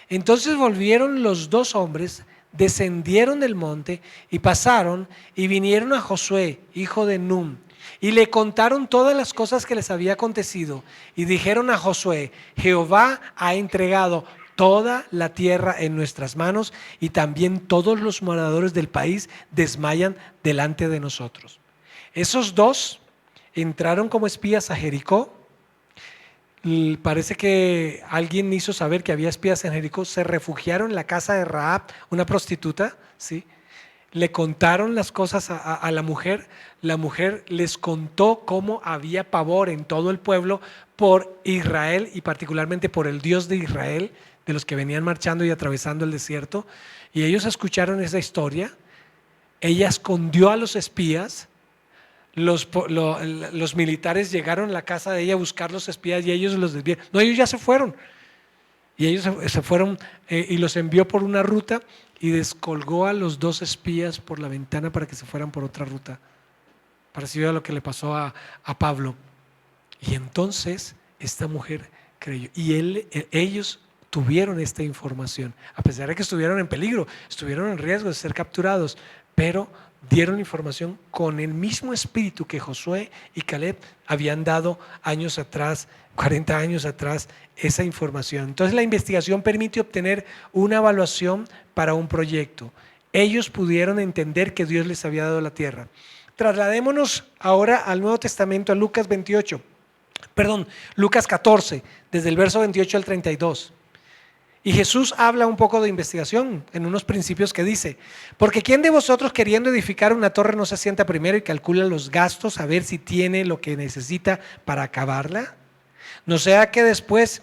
Entonces volvieron los dos hombres, descendieron del monte y pasaron y vinieron a Josué, hijo de Nun, y le contaron todas las cosas que les había acontecido. Y dijeron a Josué: Jehová ha entregado toda la tierra en nuestras manos, y también todos los moradores del país desmayan delante de nosotros. Esos dos entraron como espías a Jericó. Parece que alguien hizo saber que había espías en Jericó, se refugiaron en la casa de Rahab, una prostituta, ¿sí? Le contaron las cosas a la mujer les contó cómo había pavor en todo el pueblo por Israel y particularmente por el Dios de Israel, de los que venían marchando y atravesando el desierto, y ellos escucharon esa historia. Ella escondió a los espías. Los militares llegaron a la casa de ella a buscar los espías y ellos los desviaron. No, ellos ya se fueron. Y ellos se fueron y los envió por una ruta y descolgó a los dos espías por la ventana para que se fueran por otra ruta. Parecido a lo que le pasó a Pablo. Y entonces esta mujer creyó. Y ellos tuvieron esta información. A pesar de que estuvieron en peligro, estuvieron en riesgo de ser capturados, pero dieron información con el mismo espíritu que Josué y Caleb habían dado años atrás, 40 años atrás, esa información. Entonces la investigación permite obtener una evaluación para un proyecto. Ellos pudieron entender que Dios les había dado la tierra. Trasladémonos ahora al Nuevo Testamento, a Lucas 14, desde el verso 28 al 32. Y Jesús habla un poco de investigación en unos principios que dice: porque ¿quién de vosotros, queriendo edificar una torre, no se sienta primero y calcula los gastos a ver si tiene lo que necesita para acabarla? No sea que después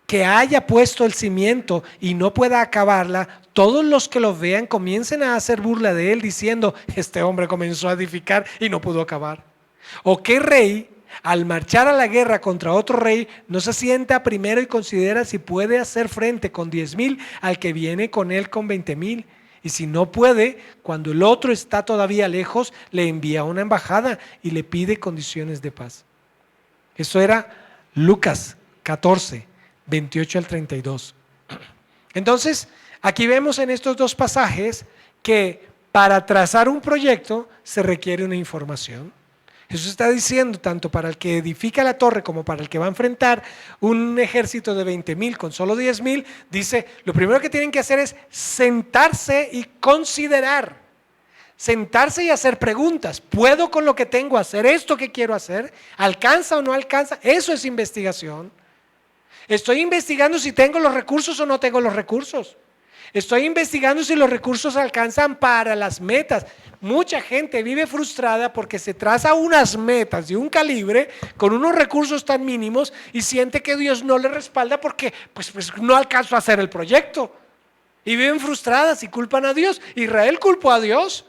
que haya puesto el cimiento y no pueda acabarla, todos los que lo vean comiencen a hacer burla de él, diciendo: este hombre comenzó a edificar y no pudo acabar. ¿O qué rey, al marchar a la guerra contra otro rey, no se sienta primero y considera si puede hacer frente con 10,000 al que viene con él con 20,000? Y si no puede, cuando el otro está todavía lejos, le envía una embajada y le pide condiciones de paz. Eso era Lucas 14, 28 al 32. Entonces, aquí vemos en estos dos pasajes que para trazar un proyecto se requiere una información. Jesús está diciendo, tanto para el que edifica la torre como para el que va a enfrentar un ejército de 20,000 con solo 10,000, dice: lo primero que tienen que hacer es sentarse y considerar. Sentarse y hacer preguntas. ¿Puedo con lo que tengo hacer esto que quiero hacer? ¿Alcanza o no alcanza? Eso es investigación. Estoy investigando si tengo los recursos o no tengo los recursos. Estoy investigando si los recursos alcanzan para las metas. Mucha gente vive frustrada porque se traza unas metas de un calibre con unos recursos tan mínimos y siente que Dios no le respalda porque pues no alcanzó a hacer el proyecto. Y viven frustradas y culpan a Dios. Israel culpó a Dios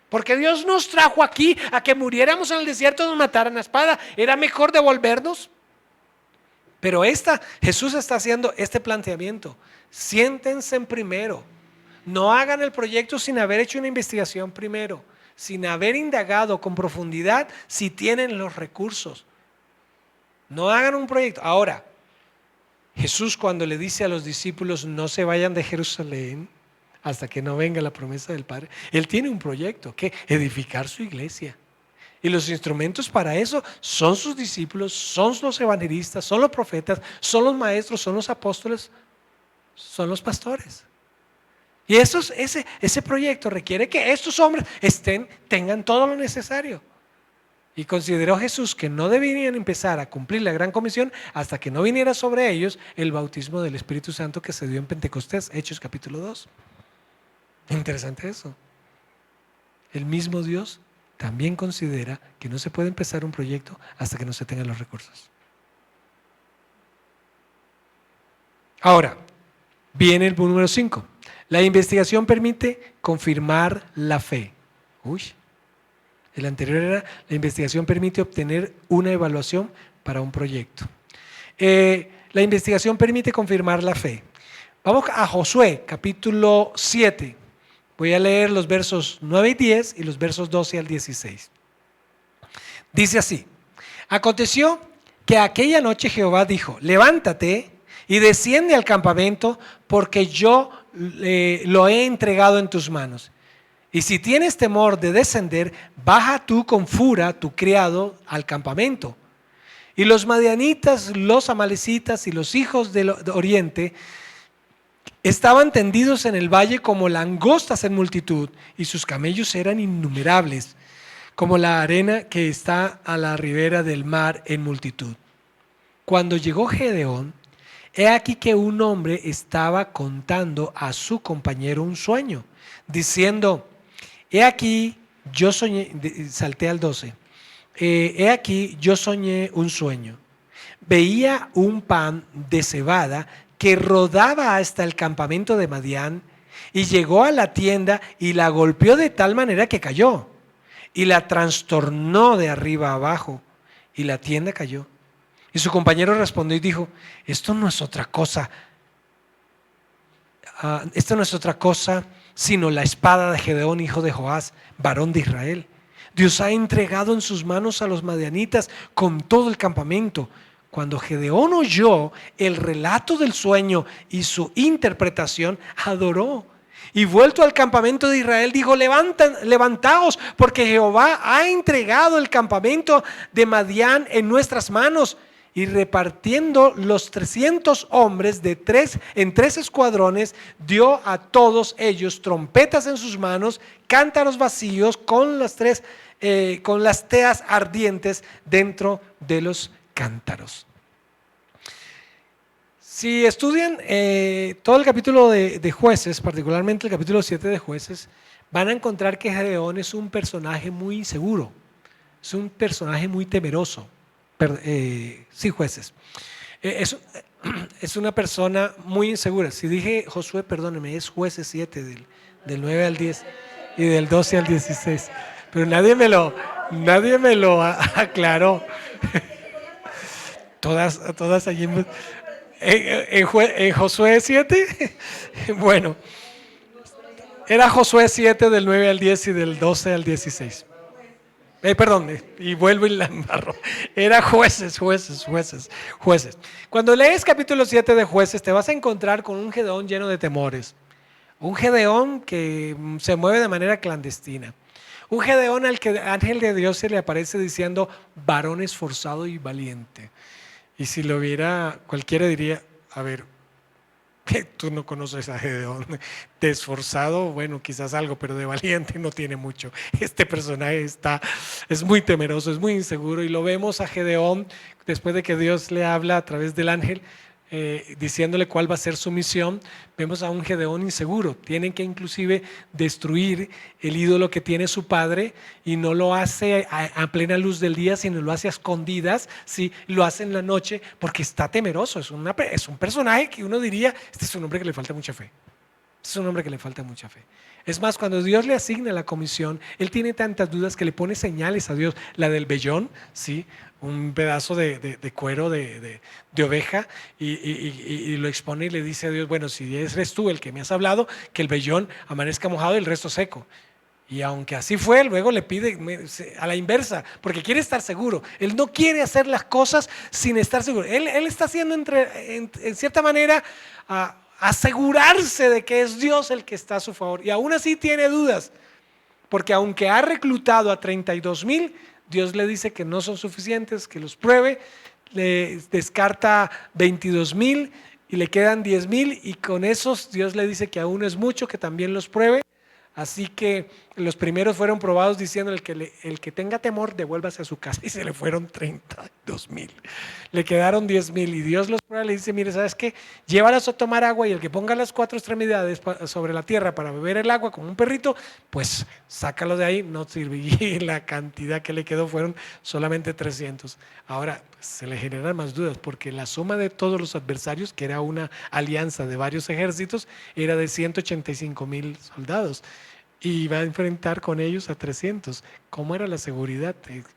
porque Dios nos trajo aquí a que muriéramos en el desierto y nos mataran a espada. Era mejor devolvernos. Pero Jesús está haciendo este planteamiento: siéntense primero, no hagan el proyecto sin haber hecho una investigación primero, sin haber indagado con profundidad si tienen los recursos. No hagan un proyecto. Ahora, Jesús, cuando le dice a los discípulos: no se vayan de Jerusalén hasta que no venga la promesa del Padre, Él tiene un proyecto, que edificar su iglesia. Y los instrumentos para eso son sus discípulos, son los evangelistas, son los profetas, son los maestros, son los apóstoles, son los pastores. Y ese proyecto requiere que estos hombres tengan todo lo necesario. Y consideró Jesús que no deberían empezar a cumplir la gran comisión hasta que no viniera sobre ellos el bautismo del Espíritu Santo que se dio en Pentecostés, Hechos capítulo 2. Interesante eso. El mismo Dios también considera que no se puede empezar un proyecto hasta que no se tengan los recursos. Ahora, viene el punto número 5. La investigación permite confirmar la fe. El anterior era: la investigación permite obtener una evaluación para un proyecto. La investigación permite confirmar la fe. Vamos a Josué, capítulo 7. Voy a leer los versos 9 y 10 y los versos 12 al 16. Dice así: aconteció que aquella noche Jehová dijo: levántate y desciende al campamento, porque yo lo he entregado en tus manos. Y si tienes temor de descender, baja tú con Fura, tu criado, al campamento. Y los madianitas, los amalecitas y los hijos del oriente estaban tendidos en el valle como langostas en multitud, y sus camellos eran innumerables, como la arena que está a la ribera del mar en multitud. Cuando llegó Gedeón, he aquí que un hombre estaba contando a su compañero un sueño, diciendo: he aquí yo soñé, salté al 12, he aquí yo soñé un sueño. Veía un pan de cebada que rodaba hasta el campamento de Madián, y llegó a la tienda y la golpeó de tal manera que cayó, y la trastornó de arriba a abajo, y la tienda cayó. Y su compañero respondió y dijo: esto no es otra cosa sino la espada de Gedeón, hijo de Joás, varón de Israel. Dios ha entregado en sus manos a los madianitas con todo el campamento. Cuando Gedeón oyó el relato del sueño y su interpretación, adoró. Y vuelto al campamento de Israel, dijo: levantaos, porque Jehová ha entregado el campamento de Madián en nuestras manos. Y repartiendo los 300 hombres en tres escuadrones, dio a todos ellos trompetas en sus manos, cántaros vacíos con las teas ardientes dentro de los cántaros. Si estudian todo el capítulo de Jueces, particularmente el capítulo 7 de Jueces, van a encontrar que Gedeón es un personaje muy inseguro, es un personaje muy temeroso. Jueces. Es una persona muy insegura. Si dije Josué, perdóneme, es Jueces 7 del 9 al 10 y del 12 al 16. Pero nadie me lo aclaró. Todas allí. En Josué 7, bueno, era Josué 7 del 9 al 10 y del 12 al 16. Y vuelvo y la embarro. Era jueces. Cuando lees capítulo 7 de Jueces, te vas a encontrar con un Gedeón lleno de temores. Un Gedeón que se mueve de manera clandestina. Un Gedeón al que el ángel de Dios se le aparece diciendo: varón esforzado y valiente. Y si lo viera cualquiera diría: a ver, tú no conoces a Gedeón. De esforzado, bueno, quizás algo, pero de valiente no tiene mucho. Este personaje es muy temeroso, es muy inseguro, y lo vemos a Gedeón después de que Dios le habla a través del ángel, diciéndole cuál va a ser su misión. Vemos a un Gedeón inseguro. Tienen que inclusive destruir el ídolo que tiene su padre, y no lo hace a plena luz del día, sino lo hace a escondidas, ¿sí? Lo hace en la noche porque está temeroso. Es un personaje que uno diría: este es un hombre que le falta mucha fe. Es un hombre que le falta mucha fe. Es más, cuando Dios le asigna la comisión, él tiene tantas dudas que le pone señales a Dios. La del vellón, ¿sí? Un pedazo de cuero de oveja, y lo expone y le dice a Dios: bueno, si eres tú el que me has hablado, que el vellón amanezca mojado y el resto seco. Y aunque así fue, luego le pide a la inversa, porque quiere estar seguro. Él no quiere hacer las cosas sin estar seguro. Él está haciendo en cierta manera asegurarse de que es Dios el que está a su favor. Y aún así tiene dudas, porque aunque ha reclutado a 32,000, Dios le dice que no son suficientes, que los pruebe. Le descarta 22,000 y le quedan 10,000 y con esos Dios le dice que aún es mucho, que también los pruebe. Así que los primeros fueron probados diciendo el que tenga temor devuélvase a su casa, y se le fueron 32,000. Le quedaron 10,000 y Dios los prueba y le dice, mire, ¿sabes qué? Llévalas a tomar agua y el que ponga las 4 extremidades sobre la tierra para beber el agua como un perrito, pues sácalo de ahí, no sirve. Y la cantidad que le quedó fueron solamente 300. Ahora pues, se le generan más dudas porque la suma de todos los adversarios, que era una alianza de varios ejércitos, era de 185,000 soldados. Y va a enfrentar con ellos a 300. ¿Cómo era la seguridad?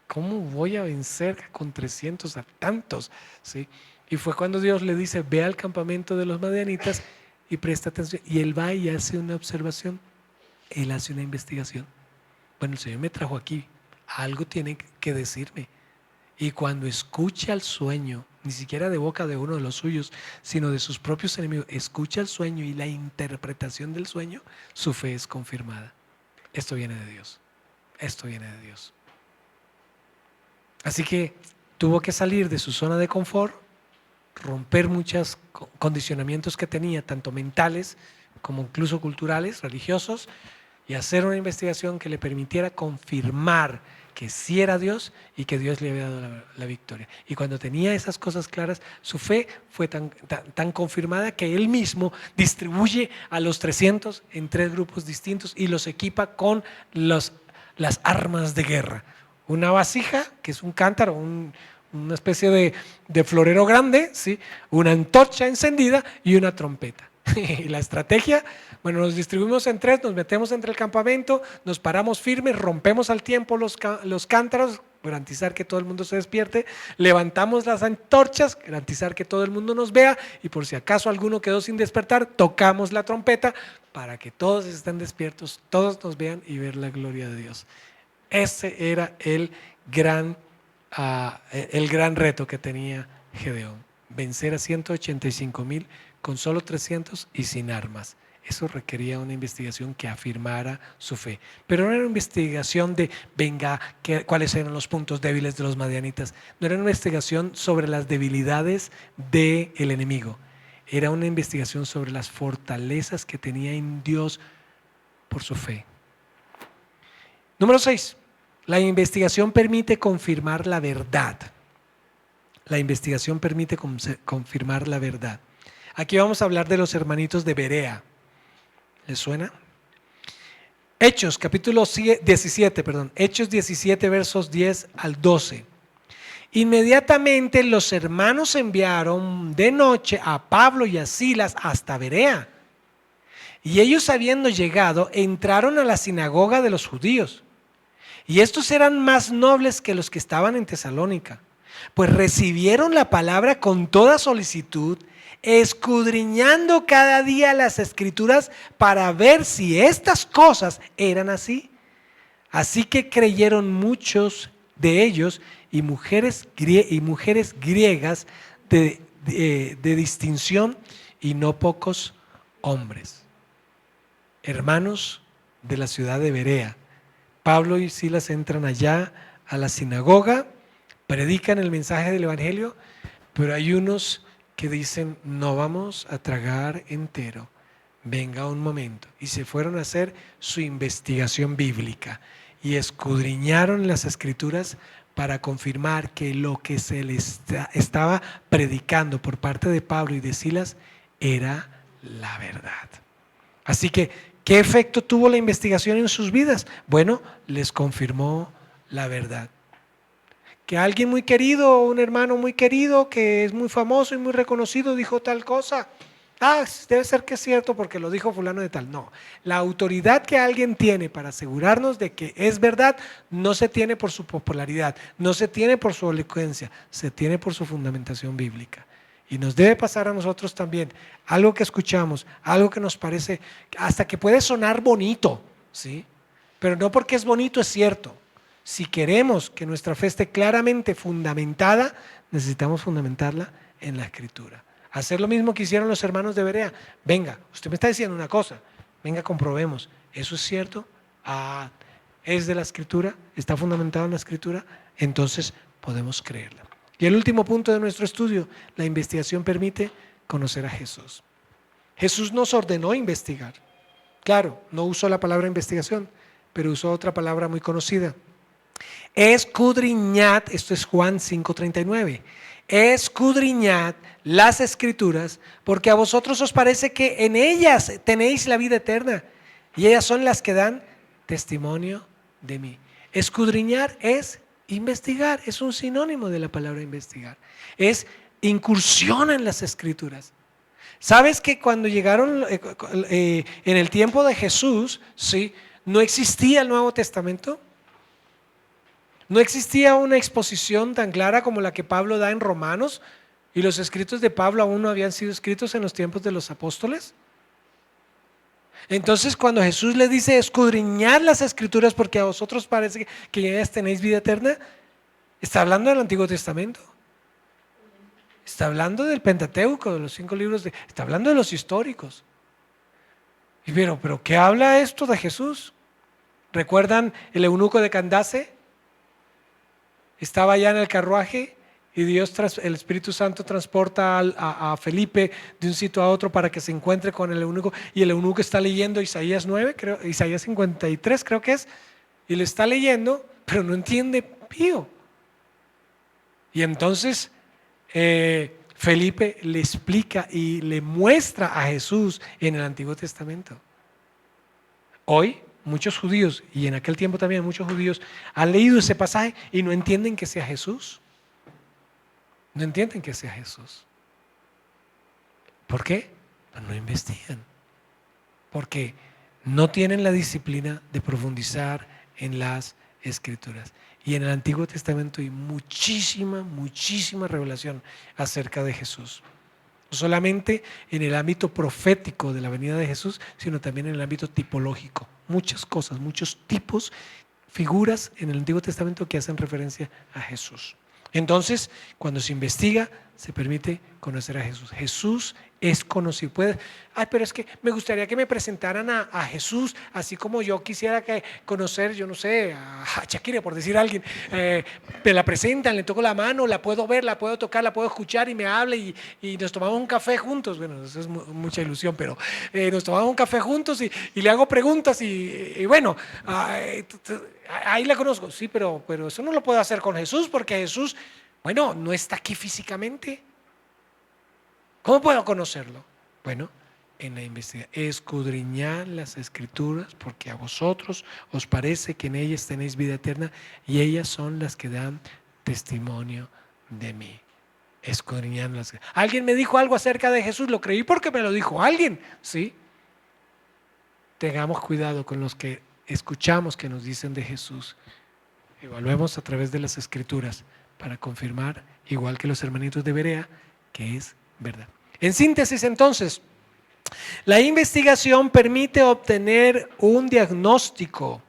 ¿Cómo voy a vencer con 300 a tantos? ¿Sí? Y fue cuando Dios le dice, ve al campamento de los madianitas y presta atención. Y él va y hace una observación. Él hace una investigación. Bueno, el Señor me trajo aquí. Algo tiene que decirme. Y cuando escucha el sueño, ni siquiera de boca de uno de los suyos, sino de sus propios enemigos, escucha el sueño y la interpretación del sueño, su fe es confirmada. Esto viene de Dios. Esto viene de Dios. Así que tuvo que salir de su zona de confort, romper muchos condicionamientos que tenía, tanto mentales como incluso culturales, religiosos, y hacer una investigación que le permitiera confirmar que sí era Dios y que Dios le había dado la victoria. Y cuando tenía esas cosas claras, su fe fue tan confirmada que él mismo distribuye a los 300 en 3 grupos distintos y los equipa con las armas de guerra. Una vasija, que es un cántaro, una especie de florero grande, ¿sí? Una antorcha encendida y una trompeta. Y la estrategia, bueno, nos distribuimos en 3, nos metemos entre el campamento, nos paramos firmes, rompemos al tiempo los cántaros, garantizar que todo el mundo se despierte, levantamos las antorchas, garantizar que todo el mundo nos vea y por si acaso alguno quedó sin despertar, tocamos la trompeta para que todos estén despiertos, todos nos vean y ver la gloria de Dios. Ese era el gran reto que tenía Gedeón, vencer a 185,000 con solo 300 y sin armas. Eso requería una investigación que afirmara su fe. Pero no era una investigación de, venga, cuáles eran los puntos débiles de los madianitas. No era una investigación sobre las debilidades del enemigo. Era una investigación sobre las fortalezas que tenía en Dios por su fe. Número 6. La investigación permite confirmar la verdad. La investigación permite confirmar la verdad. Aquí vamos a hablar de los hermanitos de Berea. ¿Les suena? Hechos, capítulo 17, Hechos 17, versos 10 al 12. Inmediatamente los hermanos enviaron de noche a Pablo y a Silas hasta Berea. Y ellos, habiendo llegado, entraron a la sinagoga de los judíos. Y estos eran más nobles que los que estaban en Tesalónica, pues recibieron la palabra con toda solicitud, escudriñando cada día las escrituras para ver si estas cosas eran así. Así que creyeron muchos de ellos y mujeres griegas de distinción y no pocos hombres. Hermanos de la ciudad de Berea, Pablo y Silas entran allá a la sinagoga, predican el mensaje del evangelio, pero hay unos que dicen, no vamos a tragar entero, venga un momento. Y se fueron a hacer su investigación bíblica y escudriñaron las escrituras para confirmar que lo que se les estaba predicando por parte de Pablo y de Silas era la verdad. Así que, ¿qué efecto tuvo la investigación en sus vidas? Bueno, les confirmó la verdad. Que alguien muy querido, un hermano muy querido, que es muy famoso y muy reconocido, dijo tal cosa. Debe ser que es cierto porque lo dijo fulano de tal. No, la autoridad que alguien tiene para asegurarnos de que es verdad no se tiene por su popularidad, no se tiene por su elocuencia, se tiene por su fundamentación bíblica. Y nos debe pasar a nosotros también, algo que escuchamos, algo que nos parece, hasta que puede sonar bonito, ¿sí? Pero no porque es bonito es cierto. Si queremos que nuestra fe esté claramente fundamentada, necesitamos fundamentarla en la Escritura. Hacer lo mismo que hicieron los hermanos de Berea. Venga, usted me está diciendo una cosa, venga, comprobemos. ¿Eso es cierto? ¿Es de la Escritura? ¿Está fundamentado en la Escritura? Entonces podemos creerla. Y el último punto de nuestro estudio, la investigación permite conocer a Jesús. Jesús nos ordenó investigar. Claro, no usó la palabra investigación, pero usó otra palabra muy conocida. Escudriñad, esto es Juan 5:39. Escudriñad las Escrituras, porque a vosotros os parece que en ellas tenéis la vida eterna, y ellas son las que dan testimonio de mí. Escudriñar es investigar, es un sinónimo de la palabra investigar. Es incursión en las Escrituras. ¿Sabes que cuando llegaron en el tiempo de Jesús, sí, no existía el Nuevo Testamento? No existía una exposición tan clara como la que Pablo da en Romanos, y los escritos de Pablo aún no habían sido escritos en los tiempos de los apóstoles. Entonces, cuando Jesús le dice escudriñad las Escrituras porque a vosotros parece que en ellas tenéis vida eterna, está hablando del Antiguo Testamento. Está hablando del Pentateuco, de los 5 libros, está hablando de los históricos. Y pero ¿qué habla esto de Jesús? ¿Recuerdan el eunuco de Candace? Estaba allá en el carruaje y el Espíritu Santo transporta a Felipe de un sitio a otro para que se encuentre con el eunuco, y el eunuco está leyendo Isaías 9, Isaías 53 creo que es, y le está leyendo, pero no entiende pío. Y entonces Felipe le explica y le muestra a Jesús en el Antiguo Testamento. Hoy muchos judíos, y en aquel tiempo también muchos judíos, han leído ese pasaje y no entienden que sea Jesús. No entienden que sea Jesús. ¿Por qué? Pues no investigan. Porque no tienen la disciplina de profundizar en las Escrituras. Y en el Antiguo Testamento hay muchísima revelación acerca de Jesús. No solamente en el ámbito profético de la venida de Jesús, sino también en el ámbito tipológico. Muchas cosas, muchos tipos, figuras en el Antiguo Testamento que hacen referencia a Jesús. Entonces, cuando se investiga, se permite conocer a Jesús. Jesús es conocido. Pero es que me gustaría que me presentaran a Jesús, así como yo quisiera conocer, yo no sé, a Shakira, por decir a alguien. Me la presentan, le toco la mano, la puedo ver, la puedo tocar, la puedo escuchar y me habla y nos tomamos un café juntos. Bueno, eso es mucha ilusión, pero nos tomamos un café juntos y le hago preguntas y bueno, ahí la conozco. Sí, pero eso no lo puedo hacer con Jesús, porque Jesús, bueno, no está aquí físicamente. ¿Cómo puedo conocerlo? Bueno, en la investigación. Escudriñad las Escrituras porque a vosotros os parece que en ellas tenéis vida eterna, y ellas son las que dan testimonio de mí. Escudriñad las Escrituras. Alguien me dijo algo acerca de Jesús, lo creí porque me lo dijo alguien. Sí. Tengamos cuidado con los que escuchamos que nos dicen de Jesús. Evaluemos a través de las Escrituras para confirmar, igual que los hermanitos de Berea, que es verdad. En síntesis, entonces, la investigación permite obtener un diagnóstico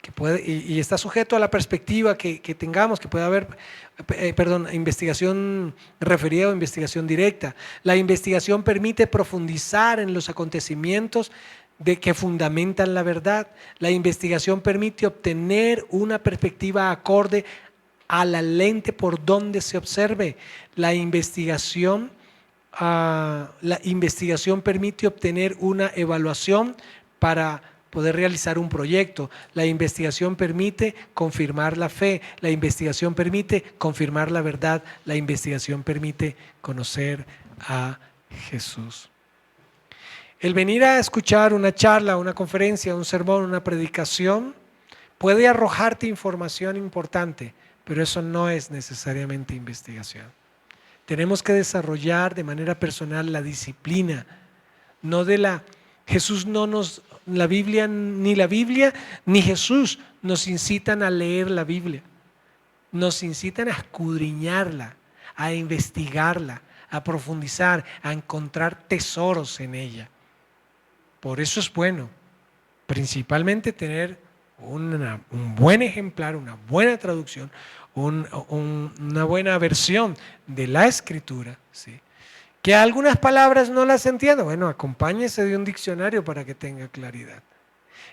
que puede, y está sujeto a la perspectiva que tengamos, que puede haber, investigación referida o investigación directa. La investigación permite profundizar en los acontecimientos que fundamentan la verdad. La investigación permite obtener una perspectiva acorde a la lente por donde se observe. La investigación permite obtener una evaluación para poder realizar un proyecto. La investigación permite confirmar la fe. La investigación permite confirmar la verdad. La investigación permite conocer a Jesús. El venir a escuchar una charla, una conferencia, un sermón, una predicación puede arrojarte información importante, pero eso no es necesariamente investigación. Tenemos que desarrollar de manera personal la disciplina, Jesús no nos, la Biblia ni Jesús nos incitan a leer la Biblia, nos incitan a escudriñarla, a investigarla, a profundizar, a encontrar tesoros en ella. Por eso es bueno, principalmente tener un buen ejemplar, una buena traducción, una buena versión de la Escritura, ¿sí? Que algunas palabras no las entiendo, bueno, acompáñese de un diccionario para que tenga claridad.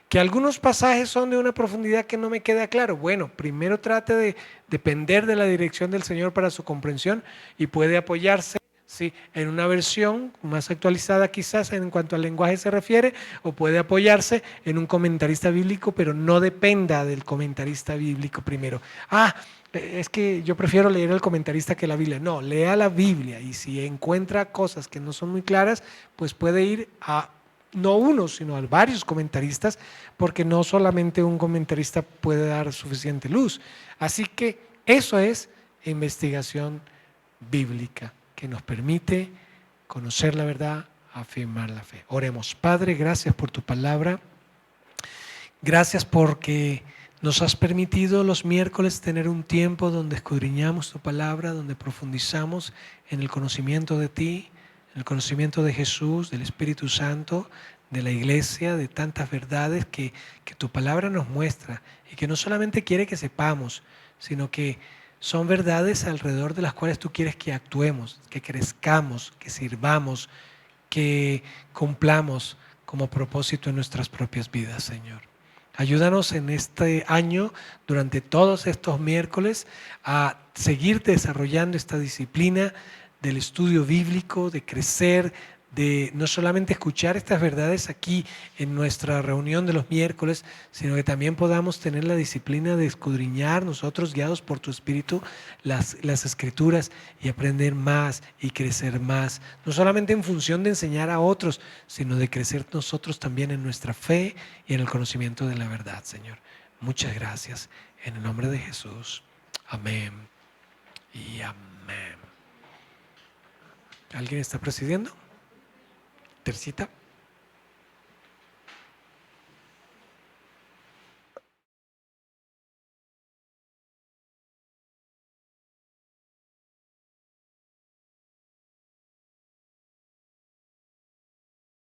Que algunos pasajes son de una profundidad que no me queda claro, bueno, primero trate de depender de la dirección del Señor para su comprensión, y puede apoyarse ¿sí? En una versión más actualizada quizás en cuanto al lenguaje se refiere, o puede apoyarse en un comentarista bíblico, pero no dependa del comentarista bíblico primero. Es que yo prefiero leer el comentarista que la Biblia. No, lea la Biblia y si encuentra cosas que no son muy claras, pues puede ir a no uno, sino a varios comentaristas, porque no solamente un comentarista puede dar suficiente luz. Así que eso es investigación bíblica, que nos permite conocer la verdad, afirmar la fe. Oremos. Padre, gracias por tu palabra. Gracias porque nos has permitido los miércoles tener un tiempo donde escudriñamos tu palabra, donde profundizamos en el conocimiento de ti, en el conocimiento de Jesús, del Espíritu Santo, de la iglesia, de tantas verdades que tu palabra nos muestra y que no solamente quiere que sepamos, sino que son verdades alrededor de las cuales tú quieres que actuemos, que crezcamos, que sirvamos, que cumplamos como propósito en nuestras propias vidas, Señor. Ayúdanos en este año, durante todos estos miércoles, a seguir desarrollando esta disciplina del estudio bíblico, de crecer, de no solamente escuchar estas verdades aquí en nuestra reunión de los miércoles, sino que también podamos tener la disciplina de escudriñar nosotros, guiados por tu Espíritu, las Escrituras y aprender más y crecer más, no solamente en función de enseñar a otros, sino de crecer nosotros también en nuestra fe y en el conocimiento de la verdad, Señor. Muchas gracias. En el nombre de Jesús. Amén y amén. ¿Alguien está presidiendo? Tercita.